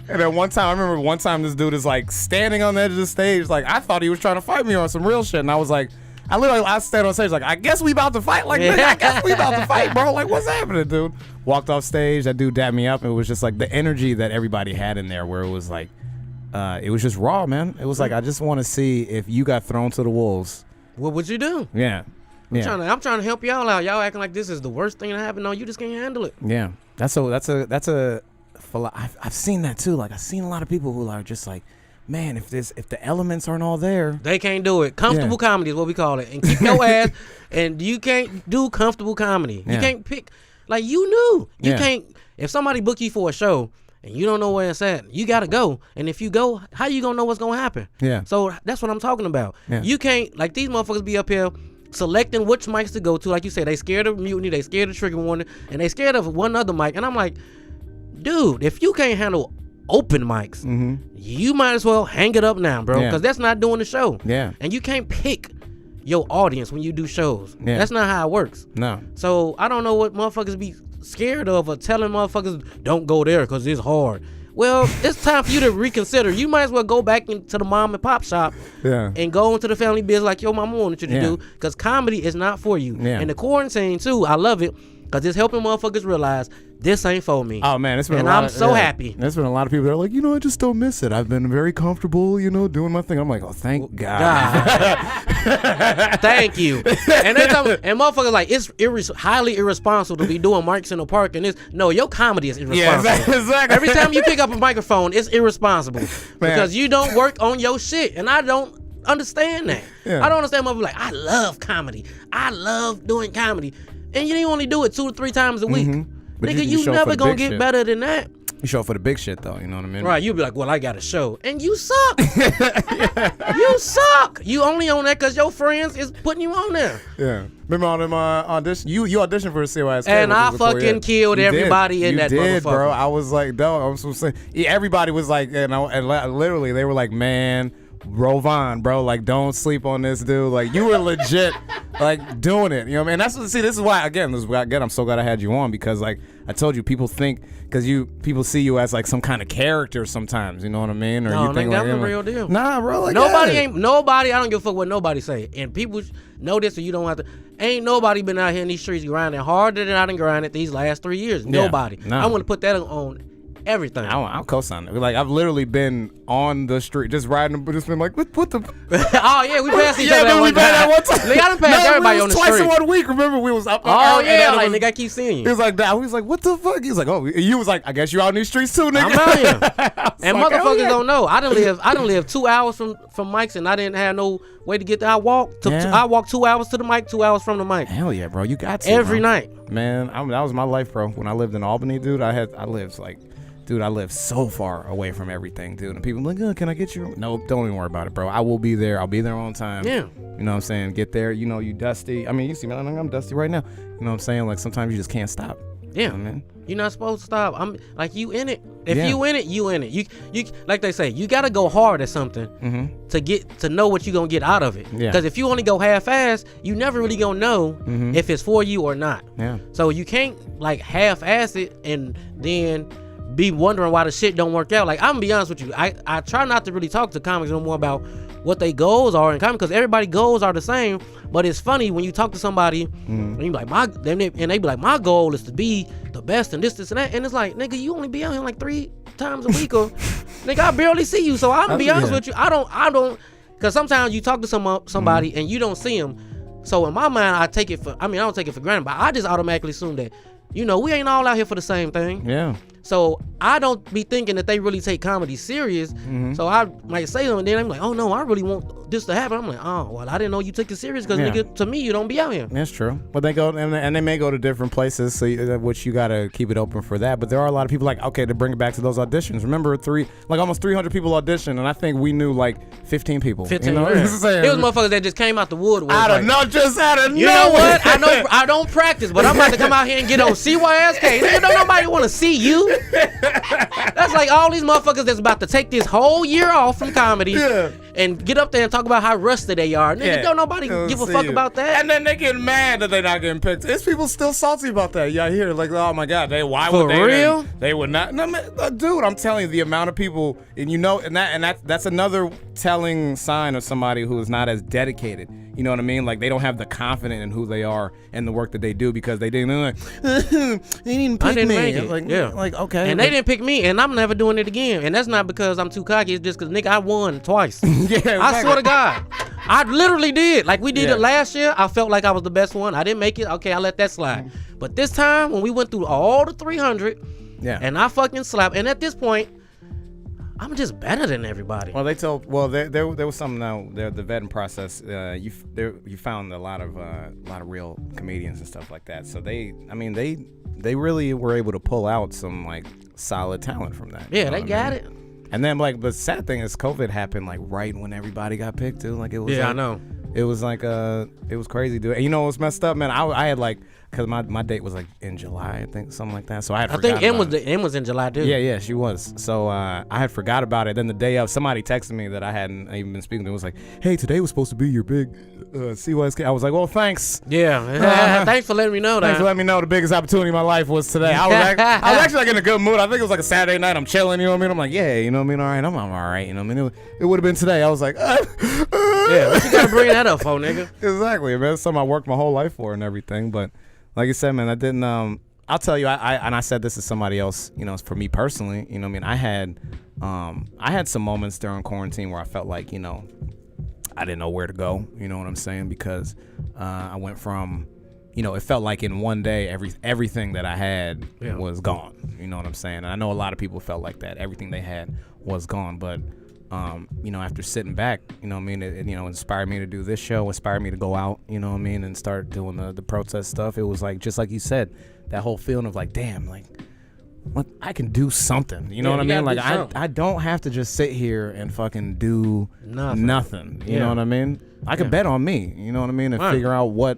[SPEAKER 1] And then I remember one time this dude is, like, standing on the edge of the stage. Like, I thought he was trying to fight me on some real shit. And I was like, I stand on stage like, I guess we about to fight. Like, nigga, I guess we about to fight, bro. Like, what's happening, dude? Walked off stage. That dude dapped me up. And it was just like the energy that everybody had in there where it was like, it was just raw, man. It was like, I just want to see if you got thrown to the wolves.
[SPEAKER 3] What would you do?
[SPEAKER 1] Yeah.
[SPEAKER 3] I'm trying to help y'all out. Y'all acting like this is the worst thing that happened. No, you just can't handle it.
[SPEAKER 1] Yeah. I've seen that too. Like, I've seen a lot of people who are just like, man, if the elements aren't all there,
[SPEAKER 3] they can't do it. Comfortable comedy is what we call it. And keep your ass. And you can't do comfortable comedy. You can't pick, like, you knew. You can't. If somebody book you for a show and you don't know where it's at, you gotta go. And if you go, how you gonna know what's gonna happen? Yeah. So that's what I'm talking about. Yeah. You can't, like, these motherfuckers be up here selecting which mics to go to. Like you said, they scared of Mutiny, they scared of Trigger Warning, and they scared of one other mic. And I'm like, dude, if you can't handle open mics, you might as well hang it up now, bro, because that's not doing the show. Yeah. And you can't pick your audience when you do shows.
[SPEAKER 1] Yeah.
[SPEAKER 3] That's not how it works.
[SPEAKER 1] No.
[SPEAKER 3] So I don't know what motherfuckers be scared of or telling motherfuckers don't go there because it's hard. Well, it's time for you to reconsider. You might as well go back into the mom and pop shop and go into the family business like your mama wanted you to do, because comedy is not for you.
[SPEAKER 1] Yeah.
[SPEAKER 3] And the quarantine too, I love it because it's helping motherfuckers realize this ain't for me.
[SPEAKER 1] Oh man, it's been
[SPEAKER 3] and
[SPEAKER 1] a lot
[SPEAKER 3] I'm so happy.
[SPEAKER 1] There's been a lot of people that are like, I just don't miss it. I've been very comfortable, doing my thing. I'm like, oh, thank God.
[SPEAKER 3] Thank you. And they tell me, and motherfuckers like it's highly irresponsible to be doing mics in the park and this. No, your comedy is irresponsible.
[SPEAKER 1] Yeah, exactly.
[SPEAKER 3] Every time you pick up a microphone, it's irresponsible because you don't work on your shit, and I don't understand that.
[SPEAKER 1] Yeah.
[SPEAKER 3] I don't understand motherfuckers like, I love comedy. I love doing comedy, and you only do it 2 to 3 times a week.
[SPEAKER 1] But
[SPEAKER 3] Nigga,
[SPEAKER 1] you
[SPEAKER 3] you
[SPEAKER 1] show up
[SPEAKER 3] never
[SPEAKER 1] for the
[SPEAKER 3] gonna
[SPEAKER 1] big
[SPEAKER 3] get
[SPEAKER 1] shit.
[SPEAKER 3] better than that.
[SPEAKER 1] You show up for the big shit though, you know what I mean?
[SPEAKER 3] Right, you'll be like, well, I got a show. And you suck. You suck. You only on that because your friends is putting you on there.
[SPEAKER 1] Yeah. Remember on them audition? You auditioned for a CYSK.
[SPEAKER 3] And I fucking killed everybody in that
[SPEAKER 1] did,
[SPEAKER 3] motherfucker.
[SPEAKER 1] bro. I was like, dog, I was saying, everybody was like, and literally they were like, man, Rovaughn, bro, like, don't sleep on this dude. Like, you were legit, like, doing it. You know what I mean? That's what. See, this is why. Again, I'm so glad I had you on, because, like, I told you, people think people see you as like some kind of character sometimes. You know what I mean? Or
[SPEAKER 3] No,
[SPEAKER 1] you think
[SPEAKER 3] that's
[SPEAKER 1] like,
[SPEAKER 3] the real deal.
[SPEAKER 1] Nah, bro. Like,
[SPEAKER 3] nobody. I don't give a fuck what nobody say. And people know this, so you don't have to. Ain't nobody been out here in these streets grinding harder than I done grinded these last 3 years. Nobody.
[SPEAKER 1] Nah.
[SPEAKER 3] I want to put that on everything.
[SPEAKER 1] I'll co-sign it. Like, I've literally been on the street, just riding, but just been like, what the?
[SPEAKER 3] Oh yeah, we passed each other
[SPEAKER 1] Yeah,
[SPEAKER 3] that
[SPEAKER 1] we
[SPEAKER 3] one
[SPEAKER 1] passed that
[SPEAKER 3] time.
[SPEAKER 1] one time.
[SPEAKER 3] Nigga, I done passed everybody on the
[SPEAKER 1] twice
[SPEAKER 3] street.
[SPEAKER 1] in 1 week. Remember, we was up.
[SPEAKER 3] Oh yeah,
[SPEAKER 1] and
[SPEAKER 3] like
[SPEAKER 1] was,
[SPEAKER 3] nigga, I keep seeing
[SPEAKER 1] He
[SPEAKER 3] you.
[SPEAKER 1] was like that. He was like, what the fuck? He was like, oh, you was like, I guess you out in these streets too, nigga.
[SPEAKER 3] I'm out here. And
[SPEAKER 1] like,
[SPEAKER 3] motherfuckers
[SPEAKER 1] oh, yeah.
[SPEAKER 3] don't know. I done live 2 hours from Mike's, and I didn't have no way to get there. I walked 2 hours to the mic, 2 hours from the mic.
[SPEAKER 1] Hell yeah, bro. You got to,
[SPEAKER 3] Every
[SPEAKER 1] bro.
[SPEAKER 3] night.
[SPEAKER 1] Man, that was my life, bro. When I lived in Albany, dude, I lived so far away from everything, dude. And people like, can I get you? Nope, don't even worry about it, bro. I will be there. I'll be there on time.
[SPEAKER 3] Yeah.
[SPEAKER 1] You know what I'm saying? Get there. You dusty. I mean, you see me, I'm dusty right now. You know what I'm saying? Like, sometimes you just can't stop.
[SPEAKER 3] Yeah.
[SPEAKER 1] You know what I mean?
[SPEAKER 3] You're not supposed to stop. I'm like, you in it. If
[SPEAKER 1] Yeah.
[SPEAKER 3] you in it, you in it. You like they say, you gotta go hard at something to get to know what you gonna get out of it.
[SPEAKER 1] Yeah.
[SPEAKER 3] Because if you only go half-ass, you never really gonna know if it's for you or not.
[SPEAKER 1] Yeah.
[SPEAKER 3] So you can't like half-ass it and then be wondering why the shit don't work out. Like, I'm gonna be honest with you, I try not to really talk to comics no more about what their goals are in comedy, because everybody's goals are the same. But it's funny when you talk to somebody and you be like, they be like, my goal is to be the best and this and that, and it's like, nigga, you only be out here like 3 times a week, or nigga, I barely see you. So I'm gonna be honest with you, I don't, because sometimes you talk to somebody and you don't see them. So in my mind, I don't take it for granted, but I just automatically assume that, we ain't all out here for the same thing.
[SPEAKER 1] Yeah.
[SPEAKER 3] So I don't be thinking that they really take comedy serious. So I might say them, and then I'm like, oh no, I really want this to happen. I'm like, oh well, I didn't know you took it serious, because nigga, to me, you don't be out here.
[SPEAKER 1] That's true. But they go and they may go to different places, so which you gotta keep it open for that. But there are a lot of people like, okay, to bring it back to those auditions. Remember, almost 300 people auditioned, and I think we knew like 15 people.
[SPEAKER 3] 15.
[SPEAKER 1] You know?
[SPEAKER 3] It was motherfuckers that just came out the woodwork.
[SPEAKER 1] Out of nowhere.
[SPEAKER 3] You know what? I don't practice, but I'm about to come out here and get on CYSK. Nigga, don't nobody want to see you. That's like all these motherfuckers that's about to take this whole year off from comedy and get up there and talk about how rusty they are. Nigga, don't nobody give a fuck about that.
[SPEAKER 1] And then they get mad that they're not getting picked. It's people still salty about that. Yeah, I hear like, oh my God, why would they?
[SPEAKER 3] For real?
[SPEAKER 1] They would not. No, man, dude, I'm telling you, the amount of people, and that's another telling sign of somebody who is not as dedicated. You know what I mean? Like, they don't have the confidence in who they are and the work that they do, because they didn't they didn't pick me.
[SPEAKER 3] Make it.
[SPEAKER 1] Like okay.
[SPEAKER 3] And they didn't pick me, and I'm never doing it again. And that's not because I'm too cocky. It's just because, nigga, I won twice.
[SPEAKER 1] Yeah,
[SPEAKER 3] I swear to God. I literally did. Like, we did it last year. I felt like I was the best one. I didn't make it. Okay, I let that slide. But this time, when we went through all the 300, and I fucking slapped, and at this point, I'm just better than everybody.
[SPEAKER 1] Well, there was something now. The vetting process. You found a lot of real comedians and stuff like that. So they really were able to pull out some like solid talent from that.
[SPEAKER 3] Yeah, they got it.
[SPEAKER 1] And then like the sad thing is, COVID happened like right when everybody got picked too. Like it was.
[SPEAKER 3] Yeah, I know.
[SPEAKER 1] It was like it was crazy, dude. And you know what's messed up, man? I had like, cause my date was like in July, I think, something like that. So I think
[SPEAKER 3] M was in July too.
[SPEAKER 1] Yeah, she was. So I had forgot about it. Then the day of, somebody texted me that I hadn't even been speaking to. It was like, hey, today was supposed to be your big CYSK. I was like, well, thanks.
[SPEAKER 3] Yeah, thanks for letting me know that.
[SPEAKER 1] Thanks for letting me know the biggest opportunity of my life was today. I was actually like in a good mood. I think it was like a Saturday night. I'm chilling, you know what I mean? I'm like, yeah, you know what I mean? All right, I'm all right, you know what I mean? It would have been today. I was like,
[SPEAKER 3] yeah, what you gotta bring that up for, nigga?
[SPEAKER 1] Exactly, man. It's something I worked my whole life for and everything. But like I said, man, I didn't. I'll tell you, I said this to somebody else. You know, for me personally, you know, what I mean, I had some moments during quarantine where I felt like, you know, I didn't know where to go. You know what I'm saying? Because I went from, you know, it felt like in one day everything that I had was gone. You know what I'm saying? And I know a lot of people felt like that. Everything they had was gone, but. You know, after sitting back, you know what I mean, it you know, inspired me to do this show, inspired me to go out, you know what I mean, and start doing the protest stuff. It was like, just like you said, that whole feeling of like, damn, like, what, I can do something, you know what I mean? Like, I don't have to just sit here and fucking do nothing, you know what I mean? I could bet on me, you know what I mean, and figure out what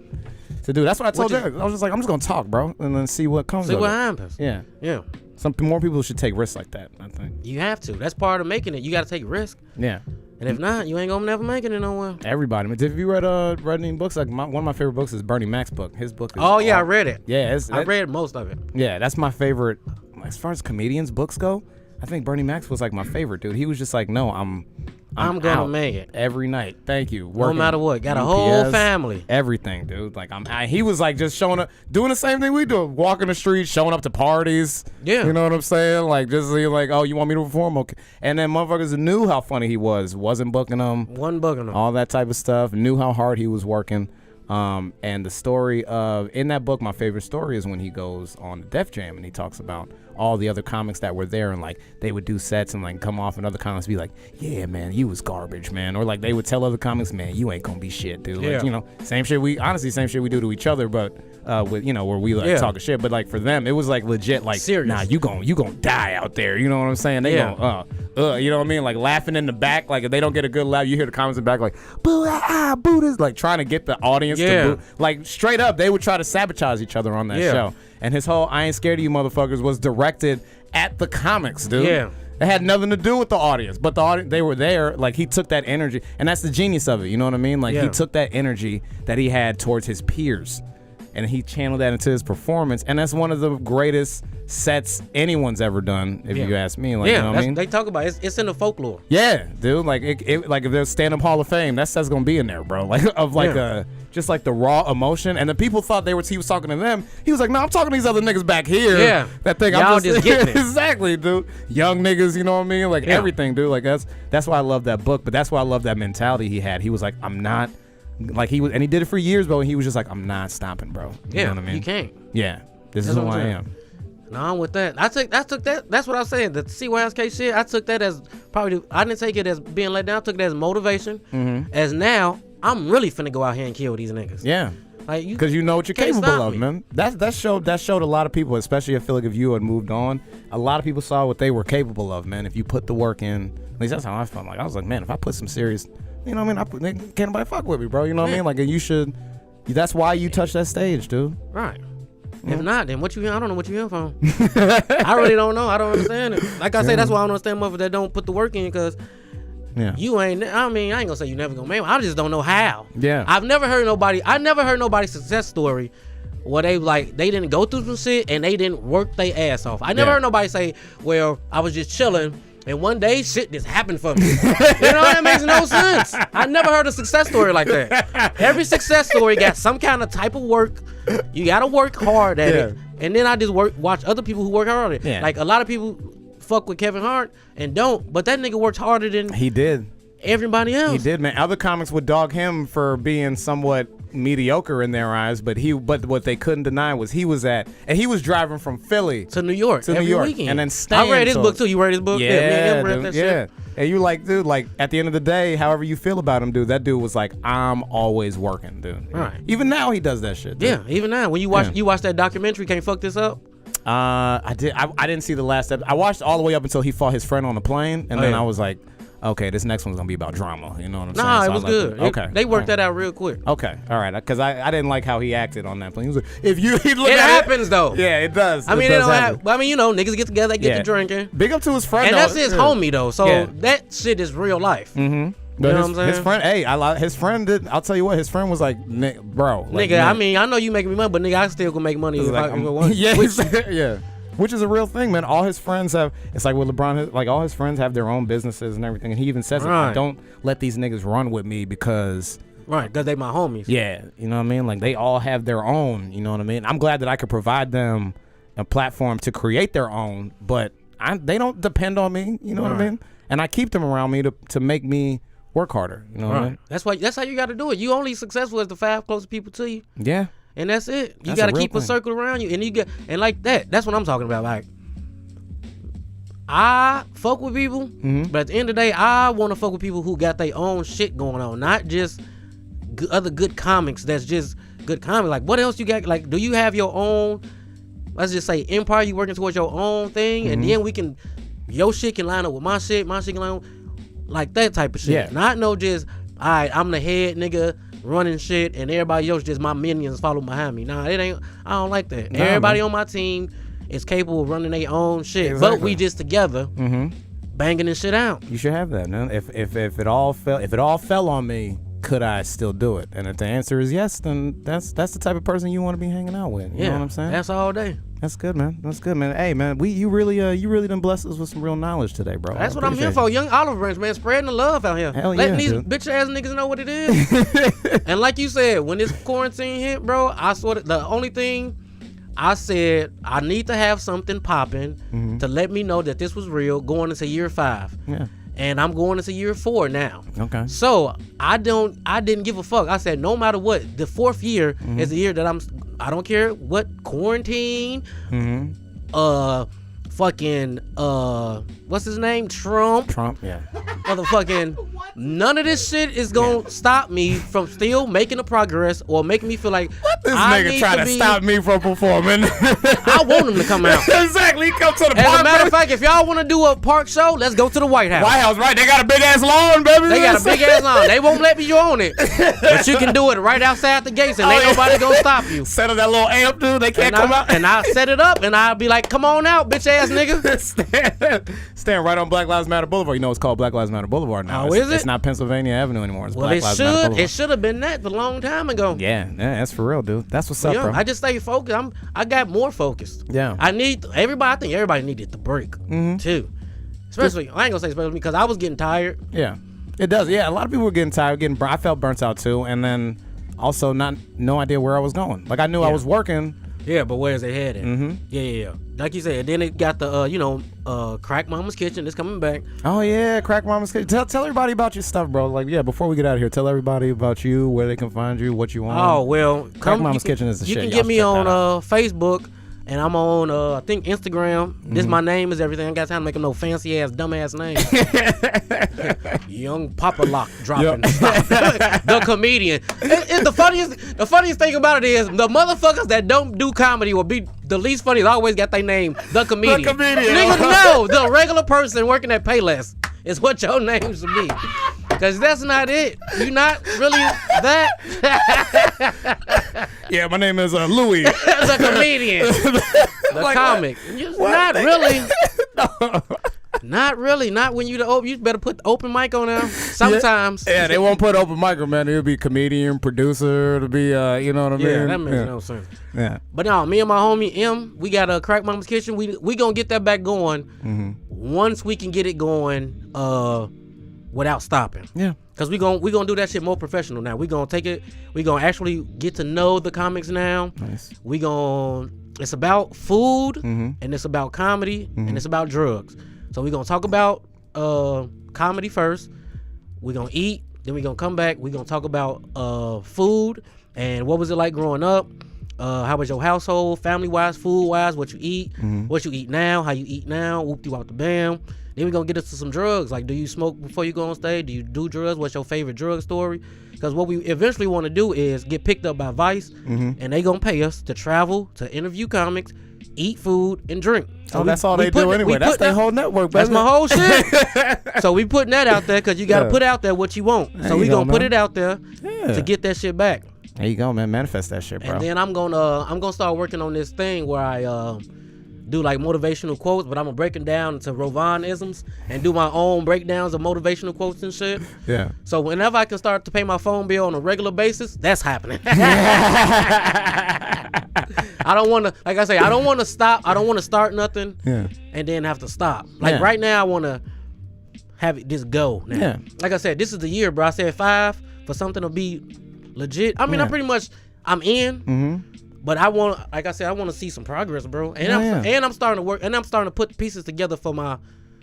[SPEAKER 1] to do. That's what I told you. I was just like, I'm just gonna talk, bro, and then see what comes of it.
[SPEAKER 3] See what happens.
[SPEAKER 1] Yeah. Some more people should take risks like that, I think.
[SPEAKER 3] You have to. That's part of making it. You got to take risk.
[SPEAKER 1] Yeah.
[SPEAKER 3] And if not, you ain't gonna never make it nowhere.
[SPEAKER 1] Everybody. Have you read any books? Like one of my favorite books is Bernie Mac's book. His book is.
[SPEAKER 3] Oh yeah, I read it.
[SPEAKER 1] Yeah,
[SPEAKER 3] I read most of it.
[SPEAKER 1] Yeah, that's my favorite. As far as comedians' books go, I think Bernie Mac's was like my favorite, dude. He was just like, no, I'm
[SPEAKER 3] gonna make it
[SPEAKER 1] every night. Thank you.
[SPEAKER 3] No matter what, got a whole family.
[SPEAKER 1] Everything, dude. Like he was like just showing up, doing the same thing we do, walking the streets, showing up to parties.
[SPEAKER 3] Yeah,
[SPEAKER 1] you know what I'm saying? Like just like, oh, you want me to perform? Okay. And then motherfuckers knew how funny he wasn't booking him, all that type of stuff. Knew how hard he was working. And the story in that book, my favorite story is when he goes on the Def Jam and he talks about all the other comics that were there, and like they would do sets and like come off, and other comics be like, yeah, man, you was garbage, man, or like they would tell other comics, man, you ain't gonna be shit, dude. Like, you know, same shit we do to each other, but with, you know, where we like talking shit, but like for them it was like legit, like, serious. Nah, you gonna die out there, you know what I'm saying? They gon' you know what I mean, like laughing in the back, like if they don't get a good laugh, you hear the comments in the back like, boo, boo this, like trying to get the audience to boo. Like straight up they would try to sabotage each other on that show. And his whole I ain't scared of you motherfuckers was directed at the comics, dude. Yeah. It had nothing to do with the audience, but the audience, they were there. Like he took that energy, and that's the genius of it, you know what I mean? Like he took that energy that he had towards his peers, and he channeled that into his performance, and that's one of the greatest sets anyone's ever done, if you ask me. Like, you know what I mean?
[SPEAKER 3] They talk about it. It's in the folklore.
[SPEAKER 1] Yeah, dude. Like it like if there's stand-up Hall of Fame, that's gonna be in there, bro. Like of like just like the raw emotion, and the people thought he was talking to them. He was like, no, I'm talking to these other niggas back here. Yeah, that thing.
[SPEAKER 3] Y'all just getting it.
[SPEAKER 1] Exactly, dude. Young niggas, you know what I mean? Like everything, dude. Like that's why I love that book. But that's why I love that mentality he had. He was like, I'm not. Like he was, and he did it for years, bro. And he was just like, I'm not stopping, bro. You know what I mean?
[SPEAKER 3] You can't.
[SPEAKER 1] Yeah, this is who I am.
[SPEAKER 3] No, I'm with that. I took that. That's what I was saying. The CYSK shit. I took that as probably. I didn't take it as being let down. I took it as motivation. Mm-hmm. As now, I'm really finna go out here and kill these niggas.
[SPEAKER 1] Yeah.
[SPEAKER 3] Like
[SPEAKER 1] because you know what you're capable of, man. That showed a lot of people, especially I feel like if you had moved on, a lot of people saw what they were capable of, man. If you put the work in, at least that's how I felt. Like I was like, man, if I put some serious. You know what I mean? Can't nobody fuck with me, bro. You know what I mean? Like, you should. That's why you touch that stage, dude.
[SPEAKER 3] Right. If not, then what you? I don't know what you in for. I really don't know. I don't understand it. Like I say, that's why I don't understand motherfuckers that don't put the work in, because you ain't. I mean, I ain't gonna say you never gonna make it. I just don't know how. Yeah. I never heard nobody's success story where they didn't go through some shit and they didn't work their ass off. I never heard nobody say, well, I was just chilling. And one day, shit just happened for me. You know, that makes no sense. I never heard a success story like that. Every success story got some kind of type of work. You got to work hard at it. And then I just watch other people who work hard at it. Yeah. Like, a lot of people fuck with Kevin Hart and don't. But that nigga worked harder than
[SPEAKER 1] he did.
[SPEAKER 3] Everybody else.
[SPEAKER 1] He did, man. Other comics would dog him for being somewhat mediocre in their eyes, but what they couldn't deny was he was driving from Philly
[SPEAKER 3] to New York every weekend.
[SPEAKER 1] And then staying.
[SPEAKER 3] I read his book too. You read his book?
[SPEAKER 1] Yeah,
[SPEAKER 3] read that shit.
[SPEAKER 1] And you like, dude, like at the end of the day, however you feel about him, dude, that dude was like, I'm always working, dude.
[SPEAKER 3] Right.
[SPEAKER 1] Even now he does that shit. Dude.
[SPEAKER 3] Yeah, even now. When you watch that documentary, Can't Fuck This Up?
[SPEAKER 1] I did. I didn't see the last episode. I watched all the way up until he fought his friend on the plane, and then I was like, okay, this next one's gonna be about drama. You know what I'm saying?
[SPEAKER 3] Nah,
[SPEAKER 1] So
[SPEAKER 3] it was
[SPEAKER 1] I like
[SPEAKER 3] good.
[SPEAKER 1] the- okay,
[SPEAKER 3] They worked
[SPEAKER 1] all right.
[SPEAKER 3] that out real quick.
[SPEAKER 1] Okay, all right, because I didn't like how he acted on that plane. He was like, if you he look
[SPEAKER 3] It
[SPEAKER 1] at
[SPEAKER 3] happens though.
[SPEAKER 1] yeah, it does.
[SPEAKER 3] I mean,
[SPEAKER 1] it
[SPEAKER 3] it
[SPEAKER 1] does
[SPEAKER 3] don't
[SPEAKER 1] happen.
[SPEAKER 3] have. I mean, you know, niggas get together, they get
[SPEAKER 1] Yeah.
[SPEAKER 3] to drinking,
[SPEAKER 1] Big up to his friend,
[SPEAKER 3] and
[SPEAKER 1] though.
[SPEAKER 3] that's his
[SPEAKER 1] Yeah.
[SPEAKER 3] homie though. So
[SPEAKER 1] Yeah.
[SPEAKER 3] that shit is real life.
[SPEAKER 1] Mm-hmm. But
[SPEAKER 3] You know
[SPEAKER 1] his,
[SPEAKER 3] what I'm saying?
[SPEAKER 1] his friend, hey, his friend did. I'll tell you what, his friend was like, bro, like,
[SPEAKER 3] Nigga, I
[SPEAKER 1] man.
[SPEAKER 3] mean, I know you making me money, but nigga, I still can make money
[SPEAKER 1] It's
[SPEAKER 3] if
[SPEAKER 1] like,
[SPEAKER 3] I want.
[SPEAKER 1] yeah,
[SPEAKER 3] Which-
[SPEAKER 1] yeah. Which is a real thing, man. All his friends have. It's like with LeBron, like all his friends have their own businesses and everything, and he even says,
[SPEAKER 3] Right.
[SPEAKER 1] "Don't let these niggas run with me because."
[SPEAKER 3] Right, because they my homies.
[SPEAKER 1] Yeah, you know what I mean? Like they all have their own, you know what I mean? I'm glad that I could provide them a platform to create their own, but they don't depend on me, you know what I
[SPEAKER 3] Right.
[SPEAKER 1] mean? And I keep them around me to make me work harder, you know what I mean?
[SPEAKER 3] Right. That's how you got to do it. You only successful as the 5 closest people to you,
[SPEAKER 1] Yeah.
[SPEAKER 3] and that's it. You
[SPEAKER 1] That's
[SPEAKER 3] got
[SPEAKER 1] a
[SPEAKER 3] to
[SPEAKER 1] real
[SPEAKER 3] keep a
[SPEAKER 1] thing.
[SPEAKER 3] circle around you, and you get and like that. That's what I'm talking about. Like, I fuck with people, but at the end of the day, I want to fuck with people who got their own shit going on, not just other good comics. That's just good comics. Like, what else you got? Like, do you have your own? Let's just say empire. You working towards your own thing, and then we can your shit can line up with my shit. My shit can line up. Like that type of shit.
[SPEAKER 1] Yeah.
[SPEAKER 3] Not no just, all right, I'm the head nigga running shit and everybody else just my minions follow behind me. Nah, it ain't, I don't like that.
[SPEAKER 1] Nah,
[SPEAKER 3] Everybody
[SPEAKER 1] man.
[SPEAKER 3] on my team is capable of running their own shit. But
[SPEAKER 1] Exactly.
[SPEAKER 3] we just together banging this shit out.
[SPEAKER 1] You should have that, man. If it all fell on me, could I still do it? And if the answer is yes, then that's the type of person you want to be hanging out with. You know what I'm saying?
[SPEAKER 3] That's all day.
[SPEAKER 1] That's good, man. That's good, man. Hey, man, you really done blessed us with some real knowledge today, bro.
[SPEAKER 3] That's
[SPEAKER 1] I
[SPEAKER 3] what I'm here
[SPEAKER 1] appreciate
[SPEAKER 3] for. Young olive branch, man. Spreading the love out here.
[SPEAKER 1] Hell
[SPEAKER 3] Letting
[SPEAKER 1] yeah,
[SPEAKER 3] these
[SPEAKER 1] dude.
[SPEAKER 3] bitch ass niggas know what it is. And like you said, when this quarantine hit, bro, I sort of the only thing I said, I need to have something popping to let me know that this was real going into year 5.
[SPEAKER 1] Yeah.
[SPEAKER 3] And I'm going into year 4 now.
[SPEAKER 1] Okay.
[SPEAKER 3] So I didn't give a fuck. I said no matter what, the 4th year is the year that I don't care what quarantine, fucking what's his name? Trump,
[SPEAKER 1] Yeah.
[SPEAKER 3] motherfucking none of this shit is gonna stop me from still making a progress or making me feel like
[SPEAKER 1] This
[SPEAKER 3] I
[SPEAKER 1] nigga
[SPEAKER 3] need
[SPEAKER 1] trying to
[SPEAKER 3] be-
[SPEAKER 1] stop me from performing.
[SPEAKER 3] I want him to come out.
[SPEAKER 1] Exactly. He come to the
[SPEAKER 3] As
[SPEAKER 1] park,
[SPEAKER 3] a matter
[SPEAKER 1] baby.
[SPEAKER 3] of fact, if y'all want to do a park show, let's go to the White House.
[SPEAKER 1] White House, right? They got a big ass lawn, baby.
[SPEAKER 3] They got a big ass lawn. They won't let you on it, but you can do it right outside the gates, and ain't nobody gonna stop you.
[SPEAKER 1] Set up that little amp, dude. They can't come out.
[SPEAKER 3] And I set it up, and I'll be like, "Come on out, bitch ass nigga."
[SPEAKER 1] Stand right on Black Lives Matter Boulevard. You know it's called Black Lives Matter Boulevard now.
[SPEAKER 3] Oh,
[SPEAKER 1] it's,
[SPEAKER 3] is it?
[SPEAKER 1] It's not Pennsylvania Avenue anymore. It's
[SPEAKER 3] Well,
[SPEAKER 1] Black
[SPEAKER 3] it
[SPEAKER 1] Lives Matter
[SPEAKER 3] should.
[SPEAKER 1] Boulevard.
[SPEAKER 3] It should have been that a long time ago.
[SPEAKER 1] Yeah, that's for real, dude. That's what's up,
[SPEAKER 3] Yeah,
[SPEAKER 1] bro.
[SPEAKER 3] I just stay focused. I got more focused.
[SPEAKER 1] Yeah.
[SPEAKER 3] I need everybody. I think everybody needed the break too. Especially, I ain't gonna say especially because I was getting tired.
[SPEAKER 1] Yeah, it does. Yeah, a lot of people were getting tired, I felt burnt out too, and then also no idea where I was going. Like I knew I was working.
[SPEAKER 3] Yeah, but where's they headed? Yeah. Like you said, then it got the Crack Mama's Kitchen. It's coming back.
[SPEAKER 1] Oh yeah, Crack Mama's Kitchen. Tell everybody about your stuff, bro. Like before we get out of here, tell everybody about you, where they can find you, what you want.
[SPEAKER 3] Oh well,
[SPEAKER 1] Crack Mama's Kitchen is the
[SPEAKER 3] you
[SPEAKER 1] shit.
[SPEAKER 3] You
[SPEAKER 1] Y'all
[SPEAKER 3] can get me
[SPEAKER 1] should
[SPEAKER 3] on
[SPEAKER 1] check that
[SPEAKER 3] Facebook, and I'm on I think Instagram. This my name is everything. I ain't got time to make them no fancy ass dumb ass name. Young Papa Lock dropping the comedian. It's the funniest thing about it is the motherfuckers that don't do comedy will be the least funny. Always got their name the comedian.
[SPEAKER 1] The comedian.
[SPEAKER 3] Nigga, no, the regular person working at Payless is what your name should be. Cause that's not it. You're not really that.
[SPEAKER 1] Yeah, my name is Louis.
[SPEAKER 3] The comedian, the
[SPEAKER 1] Like
[SPEAKER 3] comic.
[SPEAKER 1] what?
[SPEAKER 3] Not really. Not really. Not when you you better put the open mic on there. Sometimes.
[SPEAKER 1] Yeah, they won't put open mic, man. It'll be comedian, producer. It'll be, you know what I mean?
[SPEAKER 3] Yeah, that makes no sense.
[SPEAKER 1] Yeah.
[SPEAKER 3] But no, me and my homie M, we got a Crack Mama's Kitchen. We gonna get that back going once we can get it going without stopping.
[SPEAKER 1] Yeah.
[SPEAKER 3] Cause we gonna do that shit more professional now. We gonna take it. We gonna actually get to know the comics now.
[SPEAKER 1] Nice.
[SPEAKER 3] It's about food and it's about comedy and it's about drugs. So we gonna talk about comedy first. We gonna eat. Then we gonna come back. We gonna talk about food and what was it like growing up. How was your household, family wise, food wise, what you eat now, how you eat now, whoop you out the bam. Then we gonna get into some drugs. Like, do you smoke before you go on stage? Do you do drugs? What's your favorite drug story? Because what we eventually want to do is get picked up by Vice, and they gonna pay us to travel, to interview comics, eat food, and drink. So
[SPEAKER 1] that's all they do anyway. That's their whole network, baby.
[SPEAKER 3] That's my whole shit. So we putting that out there because you got to put out there what you want. So we gonna put it out there to get that shit back.
[SPEAKER 1] There you go, man. Manifest that shit, bro.
[SPEAKER 3] And then I'm gonna start working on this thing where I do like motivational quotes, but I'm gonna break them down into Rovaughn-isms and do my own breakdowns of motivational quotes and shit.
[SPEAKER 1] Yeah.
[SPEAKER 3] So whenever I can start to pay my phone bill on a regular basis, that's happening. I don't want to, like I say, I don't want to stop. I don't want to start nothing and then have to stop. Like right now, I want to have it just go now.
[SPEAKER 1] Yeah.
[SPEAKER 3] Like I said, this is the year, bro. I said 5 for something to be legit. I mean, I'm in. But I want, like I said, I want to see some progress, bro. And I'm starting to work, and I'm starting to put pieces together for my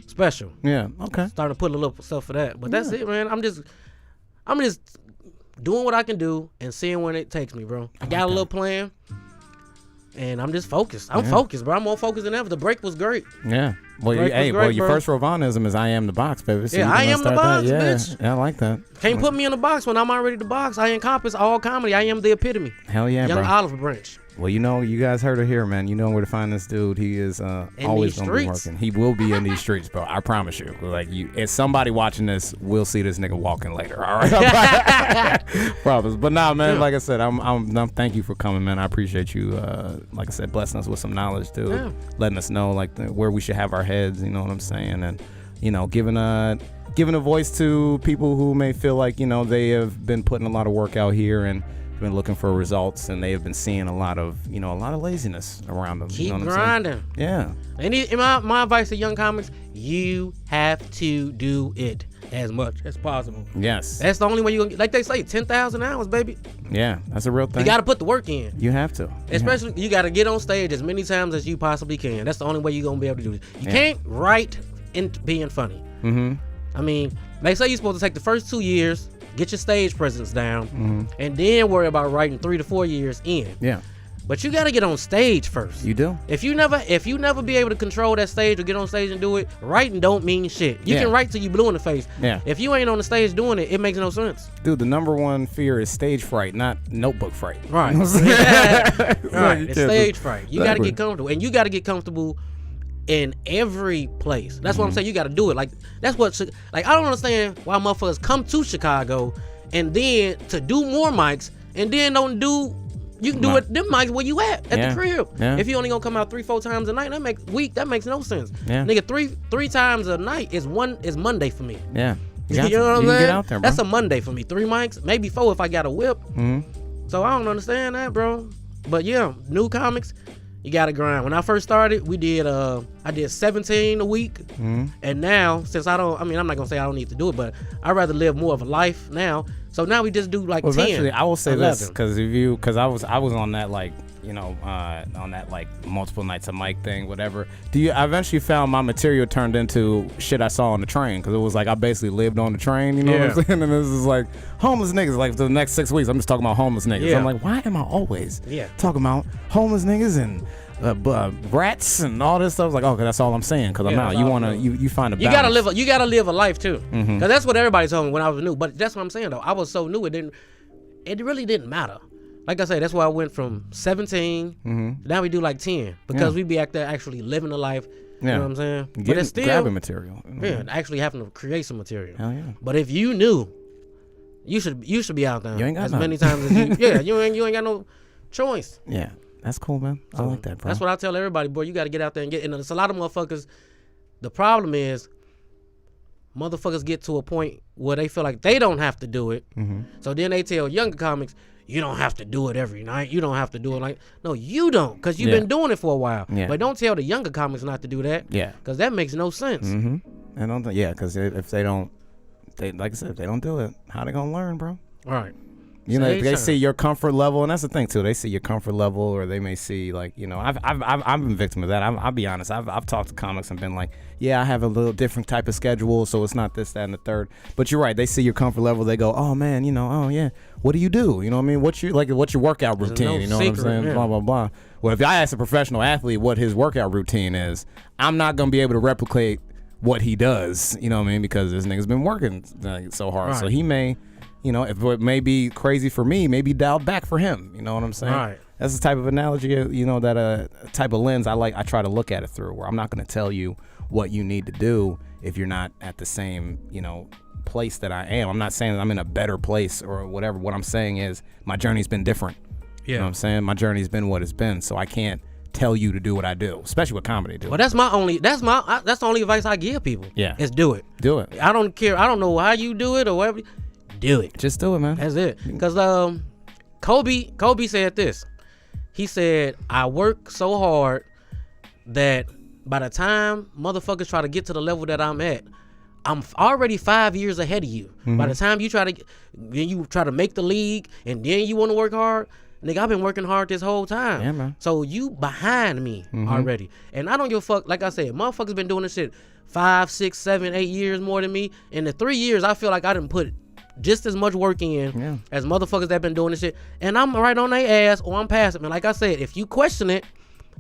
[SPEAKER 3] special.
[SPEAKER 1] Yeah. Okay.
[SPEAKER 3] Starting to put a little stuff for that. But that's it, man. I'm just doing what I can do and seeing where it takes me, bro. I got a little plan, and I'm just focused. I'm focused, bro. I'm more focused than ever. The break was great.
[SPEAKER 1] Yeah. Well, your first Rovaughnism is I am the box, baby. So
[SPEAKER 3] I am the box, bitch.
[SPEAKER 1] Yeah, I like that.
[SPEAKER 3] Can't put me in the box when I'm already the box. I encompass all comedy. I am the epitome.
[SPEAKER 1] Hell yeah,
[SPEAKER 3] Young
[SPEAKER 1] bro.
[SPEAKER 3] Olive Branch.
[SPEAKER 1] Well, you guys heard it here, man. You know where to find this dude. He is always going to be working. He will be in these streets, bro. I promise you. Like, if somebody watching this, we'll see this nigga walking later. All right. Promise. But nah, man. Like I said, I'm thank you for coming, man. I appreciate you. Like I said, blessing us with some knowledge, dude. Yeah. Letting us know where we should have our heads. You know what I'm saying? And giving a voice to people who may feel like they have been putting a lot of work out here and been looking for results, and they have been seeing a lot of laziness around them.
[SPEAKER 3] Keep grinding.
[SPEAKER 1] Yeah.
[SPEAKER 3] And my advice to young comics: you have to do it as much as possible.
[SPEAKER 1] Yes.
[SPEAKER 3] That's the only way you gonna, like they say, 10,000 hours, baby.
[SPEAKER 1] Yeah, that's a real thing.
[SPEAKER 3] You got to put the work in.
[SPEAKER 1] You have to.
[SPEAKER 3] Especially, you got to get on stage as many times as you possibly can. That's the only way you're gonna be able to do it. You can't write into being funny. I mean, they say you're supposed to take the first 2 years, get your stage presence down, and then worry about writing 3 to 4 years in.
[SPEAKER 1] Yeah.
[SPEAKER 3] But you gotta get on stage first.
[SPEAKER 1] You do.
[SPEAKER 3] If you never be able to control that stage or get on stage and do it, writing don't mean shit. You can write till you blue in the face.
[SPEAKER 1] Yeah.
[SPEAKER 3] If you ain't on the stage doing it, it makes no sense.
[SPEAKER 1] Dude, the number one fear is stage fright, not notebook fright.
[SPEAKER 3] Right. Right. It's stage fright. You gotta get comfortable, and you gotta get comfortable in every place. That's what I'm saying. You gotta do it. Like that's what. Like I don't understand why motherfuckers come to Chicago and then to do more mics and then don't do. You can do it them mics where you at the crib. Yeah. If you only gonna come out 3-4 times a night, that makes no sense. Yeah. Nigga, three times a night is Monday for me.
[SPEAKER 1] Yeah.
[SPEAKER 3] You know what I'm saying?
[SPEAKER 1] Get out there, bro.
[SPEAKER 3] That's a Monday for me. 3 mics, maybe 4 if I got a whip. So I don't understand that, bro. But yeah, new comics, you gotta grind. When I first started, I did 17 a week, and now since I'm not gonna say I don't need to do it, but I'd rather live more of a life now. So now we just do like 10.
[SPEAKER 1] Eventually, I will say
[SPEAKER 3] 11.
[SPEAKER 1] this because I was on that on that multiple nights a mic thing, whatever. I eventually found my material turned into shit I saw on the train, because it was like I basically lived on the train, you know what I'm saying? And this is like homeless niggas. Like for the next 6 weeks, I'm just talking about homeless niggas. I'm like, why am I always talking about homeless niggas and rats and all this stuff? Like, okay, that's all I'm saying, because I'm out. You find a balance.
[SPEAKER 3] You gotta live a life too, because that's what everybody told me when I was new. But that's what I'm saying though. I was so new, it really didn't matter. Like I say, that's why I went from 17. Now we do like 10, because we be out there actually living a life. You know what I'm saying? But it's still
[SPEAKER 1] grabbing material.
[SPEAKER 3] Actually having to create some material.
[SPEAKER 1] Hell yeah.
[SPEAKER 3] But if you knew, you should be out there as many times as you. You ain't got no choice.
[SPEAKER 1] Yeah. That's cool, man. I like that, bro.
[SPEAKER 3] That's what I tell everybody, boy. You got to get out there and get. And it's a lot of motherfuckers. The problem is, motherfuckers get to a point where they feel like they don't have to do it. So then they tell younger comics, you don't have to do it every night. You don't have to do it like. No, you don't, because you've been doing it for a while. Yeah. But don't tell the younger comics not to do that. Yeah. Because that makes no sense.
[SPEAKER 1] And because if they don't, like I said, if they don't do it, how they gonna learn, bro?
[SPEAKER 3] All right.
[SPEAKER 1] You know, they see your comfort level, and that's the thing too. They see your comfort level, or they may see I've been victim of that. I'll be honest. I've talked to comics and been like, yeah, I have a little different type of schedule, so it's not this, that, and the third. But you're right. They see your comfort level. They go, oh man, oh yeah, what do you do? You know what I mean? What's your workout routine? You know what I'm saying? Yeah. Blah blah blah. Well, if I ask a professional athlete what his workout routine is, I'm not gonna be able to replicate what he does. You know what I mean? Because this nigga's been working so hard. Right. So he may you know, if it may be crazy for me, maybe dialed back for him. You know what I'm saying?
[SPEAKER 3] Right.
[SPEAKER 1] That's the type of analogy, you know, that type of lens I try to look at it through, where I'm not going to tell you what you need to do if you're not at the same, you know, place that I am. I'm not saying that I'm in a better place or whatever. What I'm saying is my journey's been different.
[SPEAKER 3] Yeah.
[SPEAKER 1] You know what I'm saying? My journey's been what it's been. So I can't tell you to do what I do, especially with comedy, dude.
[SPEAKER 3] Well, that's the only advice I give people.
[SPEAKER 1] Yeah.
[SPEAKER 3] Is do it.
[SPEAKER 1] Do it.
[SPEAKER 3] I don't care. I don't know how you do it or whatever. Do it.
[SPEAKER 1] Just do it, man.
[SPEAKER 3] That's it. Because Kobe said this. He said, I work so hard that by the time motherfuckers try to get to the level that I'm at, I'm already 5 years ahead of you. By the time you try to make the league and then you want to work hard, nigga, I've been working hard this whole time.
[SPEAKER 1] Yeah, man.
[SPEAKER 3] So you behind me already. And I don't give a fuck. Like I said, motherfuckers been doing this shit 5, 6, 7, 8 years more than me. In the 3 years, I feel like I done put just as much work in as motherfuckers that been doing this shit. And I'm right on their ass or I'm past it, man. Like I said, if you question it,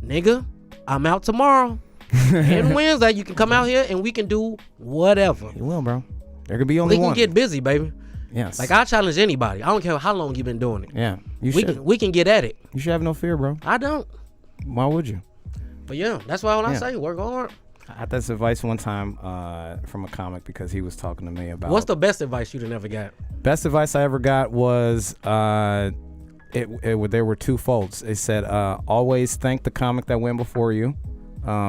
[SPEAKER 3] nigga, I'm out tomorrow. And Wednesday, you can come out here and we can do whatever.
[SPEAKER 1] You will, bro. There could be only one.
[SPEAKER 3] We can get busy, baby.
[SPEAKER 1] Yes.
[SPEAKER 3] Like, I challenge anybody. I don't care how long you've been doing it.
[SPEAKER 1] Yeah.
[SPEAKER 3] We can get at it.
[SPEAKER 1] You should have no fear, bro.
[SPEAKER 3] I don't.
[SPEAKER 1] Why would you?
[SPEAKER 3] But yeah, that's why when I say work hard.
[SPEAKER 1] I got this advice one time from a comic because he was talking to me about.
[SPEAKER 3] What's the best advice you'd have ever got?
[SPEAKER 1] Best advice I ever got was there were two folds. It said always thank the comic that went before you,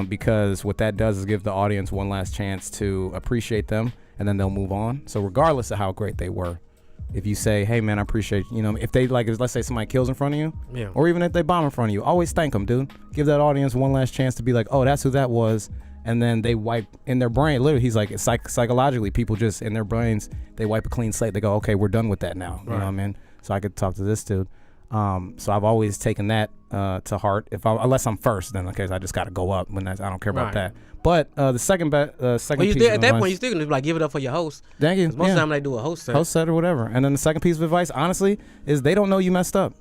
[SPEAKER 1] because what that does is give the audience one last chance to appreciate them, and then they'll move on. So regardless of how great they were, if you say, hey man, I appreciate you, know, if they let's say somebody kills in front of you, or even if they bomb in front of you, always thank them, dude. Give that audience one last chance to be like, oh, that's who that was. And then they wipe in their brain. Literally, he's like, psychologically, people just in their brains, they wipe a clean slate. They go, okay, we're done with that now. You know what I mean? So I could talk to this dude. So I've always taken that to heart. Unless I'm first, then okay, I just got to go up. I don't care about that. But the second piece
[SPEAKER 3] at that point, you still gonna like give it up for your host.
[SPEAKER 1] Thank you.
[SPEAKER 3] Most of the time they do a host set
[SPEAKER 1] or whatever. And then the second piece of advice, honestly, is they don't know you messed up.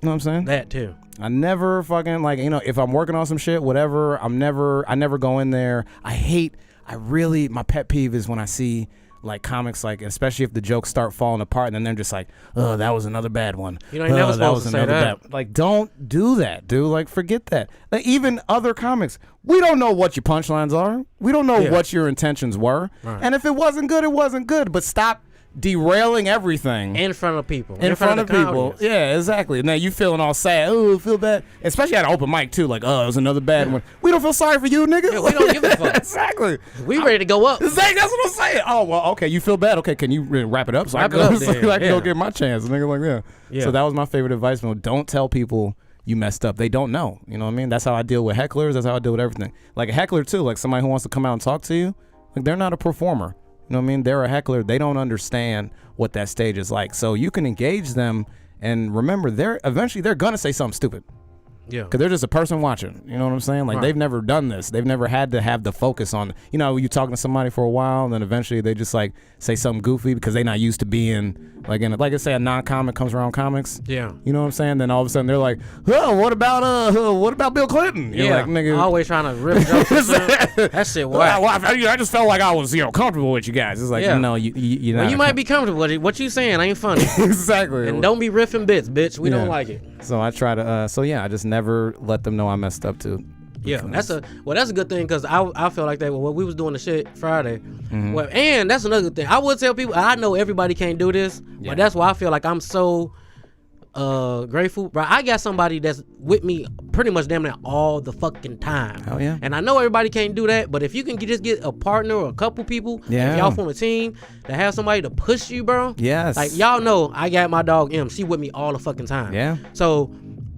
[SPEAKER 1] You know what I'm saying?
[SPEAKER 3] That too.
[SPEAKER 1] I never fucking if I'm working on some shit, whatever, I never go in there. My pet peeve is when I see like comics, like especially if the jokes start falling apart and then they're just like, oh, that was another bad one.
[SPEAKER 3] You know, you're never supposed to say that.
[SPEAKER 1] Like, don't do that, dude. Like, forget that. Like, even other comics, we don't know what your punchlines are. We don't know what your intentions were. Right. And if it wasn't good, it wasn't good. But stop derailing everything
[SPEAKER 3] in front of people.
[SPEAKER 1] In front of people. Yeah, exactly. Now you feeling all sad. Oh, feel bad. Especially at an open mic too. Like, oh, it was another bad one. We don't feel sorry for you, nigga.
[SPEAKER 3] Yeah, we don't give a fuck.
[SPEAKER 1] Exactly.
[SPEAKER 3] We ready to go up.
[SPEAKER 1] Exactly. That's what I'm saying. Oh well, okay. You feel bad. Okay, can you wrap it up so I can go get my chance? Nigga, like yeah. So that was my favorite advice. Man. Don't tell people you messed up. They don't know. You know what I mean? That's how I deal with hecklers. That's how I deal with everything. Like a heckler too. Like somebody who wants to come out and talk to you. Like they're not a performer. You know what I mean? They're a heckler. They don't understand what that stage is like. So you can engage them and remember they're gonna say something stupid. Yeah. Because they're just a person watching. You know what I'm saying? Like they've never done this. They've never had to have the focus on, you know, you talking to somebody for a while and then eventually they just like say something goofy because they're not used to being like I say a non-comic comes around comics. Yeah. You know what I'm saying? Then all of a sudden they're like, oh, what about Bill Clinton? You're like, nigga.
[SPEAKER 3] Always trying to rip jokes. That shit whack.
[SPEAKER 1] I just felt like I was, comfortable with you guys. It's like, no, you're not.
[SPEAKER 3] Well, you might be comfortable with it. What you saying ain't funny.
[SPEAKER 1] Exactly.
[SPEAKER 3] And don't be riffing bits, bitch. We don't like it.
[SPEAKER 1] So I try to, I just never let them know I messed up too.
[SPEAKER 3] Yeah, that's a good thing because I feel like that when we was doing the shit Friday. Mm-hmm. Well, and that's another good thing. I would tell people, I know everybody can't do this, but that's why I feel like I'm so grateful. Bro, I got somebody that's with me pretty much damn near all the fucking time.
[SPEAKER 1] Oh yeah.
[SPEAKER 3] And I know everybody can't do that, but if you can just get a partner or a couple people, if y'all form a team to have somebody to push you, bro.
[SPEAKER 1] Yes.
[SPEAKER 3] Like y'all know, I got my dog M. She with me all the fucking time.
[SPEAKER 1] Yeah.
[SPEAKER 3] So.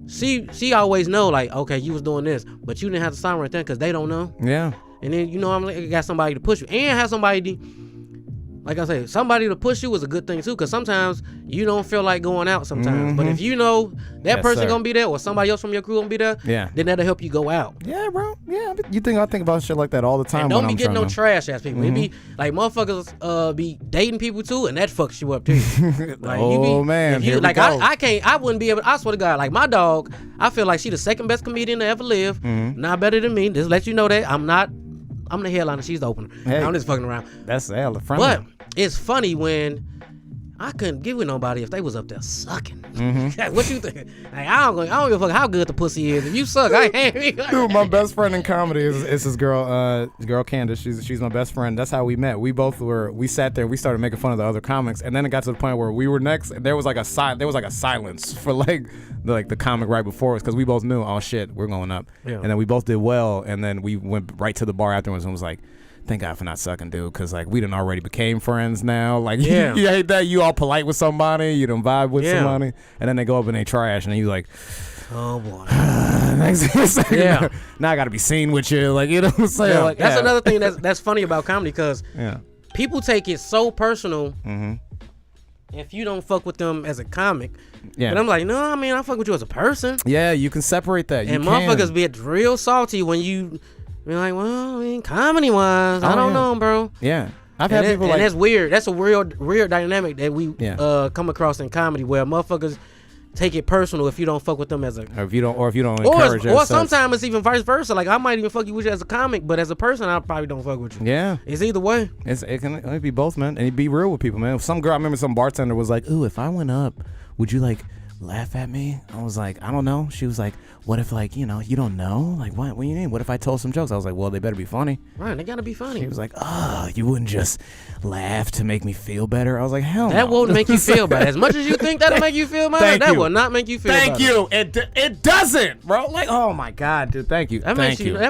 [SPEAKER 3] She always know like, okay, you was doing this, but you didn't have to sign right there because they don't know.
[SPEAKER 1] Yeah.
[SPEAKER 3] And then I'm like, got somebody to push you and have somebody, like I say, somebody to push you is a good thing too, because sometimes you don't feel like going out sometimes. Mm-hmm. But if you know that person gonna be there or somebody else from your crew gonna be there, then that'll help you go out.
[SPEAKER 1] Yeah, bro. Yeah, I think about shit like that all the time.
[SPEAKER 3] And don't be getting no trash ass people. Mm-hmm. It be like motherfuckers be dating people too, and that fucks you up too. Like,
[SPEAKER 1] man, here we go.
[SPEAKER 3] I wouldn't be able. I swear to God, like my dog, I feel like she the second best comedian to ever live. Mm-hmm. Not better than me. Just let you know that I'm the headliner. She's the opener. Hey, I'm just fucking around.
[SPEAKER 1] That's hella friendly.
[SPEAKER 3] But it's funny when I couldn't get with nobody if they was up there sucking.
[SPEAKER 1] Mm-hmm.
[SPEAKER 3] What you think? Like, I don't give a fuck how good the pussy is. If you suck, I ain't.
[SPEAKER 1] Dude, my best friend in comedy is this girl, Candace. She's my best friend. That's how we met. We sat there. We started making fun of the other comics, and then it got to the point where we were next. And there was like a silence for like the comic right before us because we both knew, oh shit, we're going up.
[SPEAKER 3] Yeah.
[SPEAKER 1] And then we both did well, and then we went right to the bar afterwards and was like, thank God for not sucking, dude, because like we done already became friends now. Like you hate that you all polite with somebody, you done vibe with somebody, and then they go up and they trash, and then you like,
[SPEAKER 3] oh boy,
[SPEAKER 1] yeah. Now I got to be seen with you, like you know what I'm saying.
[SPEAKER 3] Yeah.
[SPEAKER 1] Like,
[SPEAKER 3] that's another thing that's funny about comedy because people take it so personal.
[SPEAKER 1] Mm-hmm.
[SPEAKER 3] If you don't fuck with them as a comic,
[SPEAKER 1] yeah.
[SPEAKER 3] But I'm like, no, I mean I fuck with you as a person.
[SPEAKER 1] Yeah, you can separate that.
[SPEAKER 3] And motherfuckers be real salty when you. You're like, well, I mean, comedy-wise, I don't know, bro.
[SPEAKER 1] Yeah. I've had people like...
[SPEAKER 3] And that's weird. That's a weird dynamic that we come across in comedy where motherfuckers take it personal if you don't fuck with them as a...
[SPEAKER 1] Or if you don't encourage
[SPEAKER 3] Or sometimes it's even vice versa. Like, I might even fuck you with you as a comic, but as a person, I probably don't fuck with you.
[SPEAKER 1] Yeah.
[SPEAKER 3] It's either way.
[SPEAKER 1] It can be both, man. And be real with people, man. Some girl, I remember some bartender was like, ooh, if I went up, would you, like... laugh at me? I was like, I don't know. She was like, what if, like, you know, you don't know? Like, what do you mean? What if I told some jokes? I was like, well, they better be funny.
[SPEAKER 3] Right, they gotta be funny.
[SPEAKER 1] She was like, oh, you wouldn't just laugh to make me feel better? I was like, hell
[SPEAKER 3] that
[SPEAKER 1] no.
[SPEAKER 3] won't make you feel better. As much as you think that'll make you feel better, that will not make you feel better.
[SPEAKER 1] Thank you. It doesn't, bro. Like, oh my God, dude. Thank you.
[SPEAKER 3] That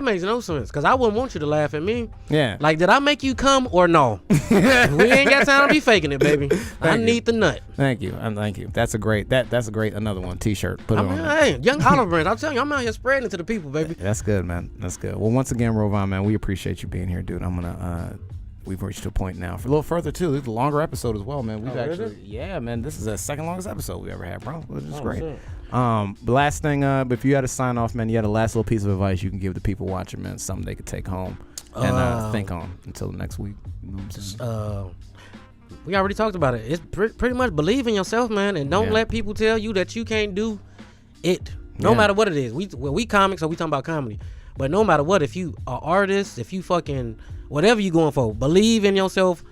[SPEAKER 3] makes no sense. Because I wouldn't want you to laugh at me.
[SPEAKER 1] Yeah.
[SPEAKER 3] Like, did I make you come or no? We ain't got time to be faking it, baby. I need the nut.
[SPEAKER 1] Thank you. Thank you. That's a great another one. T-shirt. Put it on there.
[SPEAKER 3] Hey, young olive branch. I'm telling you, I'm out here spreading it to the people, baby.
[SPEAKER 1] That's good, man. That's good. Well, once again, Rovaughn, man, we appreciate you being here, dude. I'm gonna we've reached a point now for a little further too. This is a longer episode as well, man. We've man, this is the second longest episode we ever had, bro. Which is great. Shit. The last thing, if you had to sign off, man, you had a last little piece of advice you can give the people watching, man, something they could take home and think on until the next week. You know what I'm saying?
[SPEAKER 3] We already talked about it. It's pretty much believe in yourself, man, and don't let people tell you that you can't do it. No matter what it is. We comics, so we talking about comedy. But no matter what, if you are artist, if you fucking whatever you going for, believe in yourself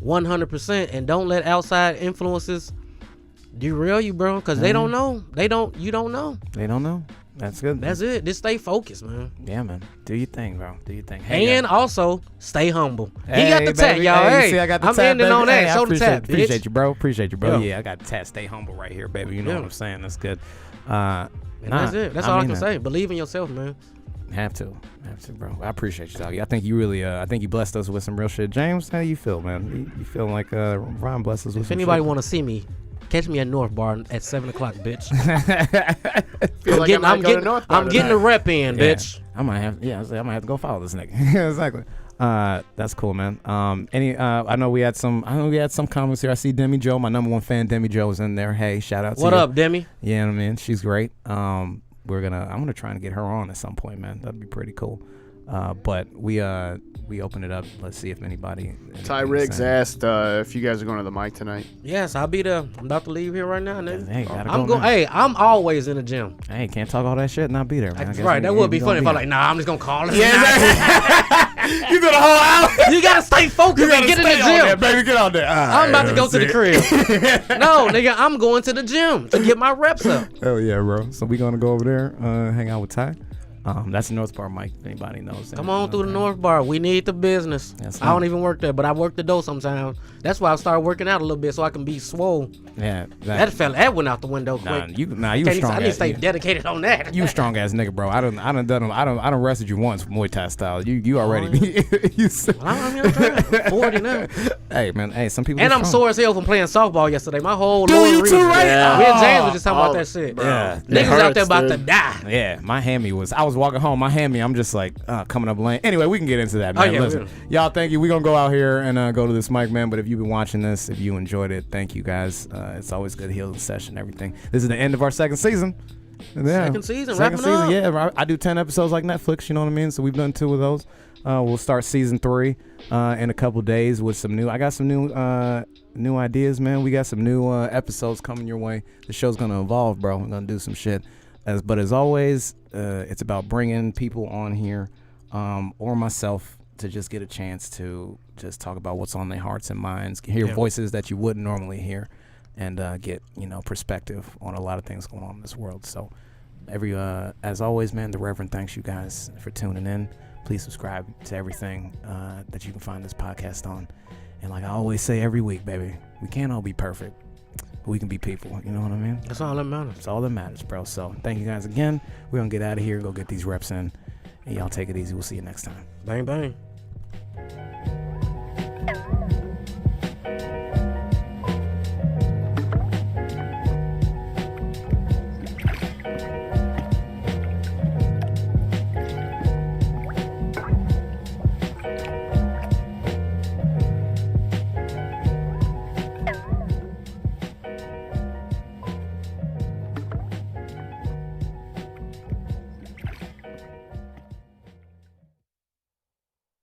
[SPEAKER 3] 100% and don't let outside influences derail you, bro. Because they don't know. You don't know. They don't know.
[SPEAKER 1] That's good.
[SPEAKER 3] That's it. Just stay focused, man.
[SPEAKER 1] Yeah, man. Do your thing, bro. Do your thing.
[SPEAKER 3] Hey, and also stay humble.
[SPEAKER 1] Hey,
[SPEAKER 3] he got the tat, y'all. Hey,
[SPEAKER 1] see, I got the
[SPEAKER 3] I'm
[SPEAKER 1] tat,
[SPEAKER 3] ending
[SPEAKER 1] baby.
[SPEAKER 3] on that.
[SPEAKER 1] Hey,
[SPEAKER 3] Show the tat,
[SPEAKER 1] Appreciate you, bro. Appreciate you, bro.
[SPEAKER 3] Yeah.
[SPEAKER 1] Yeah, I got the tat. Stay humble right here, baby. You know what I'm saying? That's good.
[SPEAKER 3] That's it. That's all I can say. Believe in yourself, man.
[SPEAKER 1] Have to, bro. I appreciate you, doggy. I think you really, I think you blessed us with some real shit. James, how you feel, man? You feel like Ryan blessed us with some shit?
[SPEAKER 3] If anybody want to see me, catch me at North Bar at 7 o'clock, bitch. I'm getting the rep in, bitch.
[SPEAKER 1] I might have to go follow this nigga. Exactly. That's cool, man. I know we had some comments here. I see Demi Joe, my number one fan, Demi Joe, is in there. Hey, shout out to you.
[SPEAKER 3] What up, Demi?
[SPEAKER 1] Yeah, I mean, she's great. I'm gonna try and get her on at some point, man. That'd be pretty cool. But we open it up. Let's see if anybody.
[SPEAKER 2] Ty Riggs asked if you guys are going to the mic tonight.
[SPEAKER 3] Yes, I'll be there. I'm about to leave here right now, nigga.
[SPEAKER 1] Hey,
[SPEAKER 3] I'm always in the gym.
[SPEAKER 1] Hey, can't talk all that shit and not be there, man.
[SPEAKER 3] Right, that would be funny if I'm like, nah, I'm just gonna call it.
[SPEAKER 1] Yeah, you do the whole hour.
[SPEAKER 3] You gotta stay focused and get in the gym.
[SPEAKER 1] There, baby, get on there.
[SPEAKER 3] I'm about to go to the crib. No, nigga, I'm going to the gym to get my reps up.
[SPEAKER 1] Hell yeah, bro. So we gonna go over there, hang out with Ty. That's the North Bar mic, if anybody knows that.
[SPEAKER 3] Come on through the North Bar. We need the business. I don't even work there, but I work the dough sometimes. That's why I started working out a little bit so I can be swole. Yeah. That went out the window quick.
[SPEAKER 1] You strong.
[SPEAKER 3] I need to stay dedicated on that.
[SPEAKER 1] You strong ass nigga, bro. I done wrestled you once Muay Thai style. You already
[SPEAKER 3] I'm trying. 40 now.
[SPEAKER 1] Hey man, hey, some people.
[SPEAKER 3] And I'm sore as hell from playing softball yesterday. My whole
[SPEAKER 1] lower
[SPEAKER 3] region.
[SPEAKER 1] You too, right?
[SPEAKER 3] Yeah. Me and James were just talking about that shit.
[SPEAKER 1] Bro. Yeah.
[SPEAKER 3] Niggas out there about to die.
[SPEAKER 1] Yeah, my hammy was. I was walking home. My hammy. I'm just like coming up lane. Anyway, we can get into that, man. Listen, y'all, thank you. We gonna go out here and go to this mic, man. But if you've been watching this, if you enjoyed it, thank you guys. It's always good healing session, everything. This is the end of our second season. Yeah.
[SPEAKER 3] Second season, up.
[SPEAKER 1] Yeah, I do 10 episodes like Netflix. You know what I mean? So we've done 2 of those. We'll start season 3 in a couple days with some new. I got some new ideas, man. We got some new episodes coming your way. The show's gonna evolve, bro. We're gonna do some shit. But as always, it's about bringing people on here or myself to just get a chance to just talk about what's on their hearts and minds, hear
[SPEAKER 3] Yeah.
[SPEAKER 1] voices that you wouldn't normally hear, and get perspective on a lot of things going on in this world. So as always, man, the Reverend thanks you guys for tuning in. Please subscribe to everything that you can find this podcast on. And like I always say every week, baby, we can't all be perfect, but we can be people. You know what I mean?
[SPEAKER 3] That's all that matters.
[SPEAKER 1] It's all that matters, bro. So thank you guys again. We're going to get out of here, go get these reps in, and y'all take it easy. We'll see you next time.
[SPEAKER 3] Bang, bang.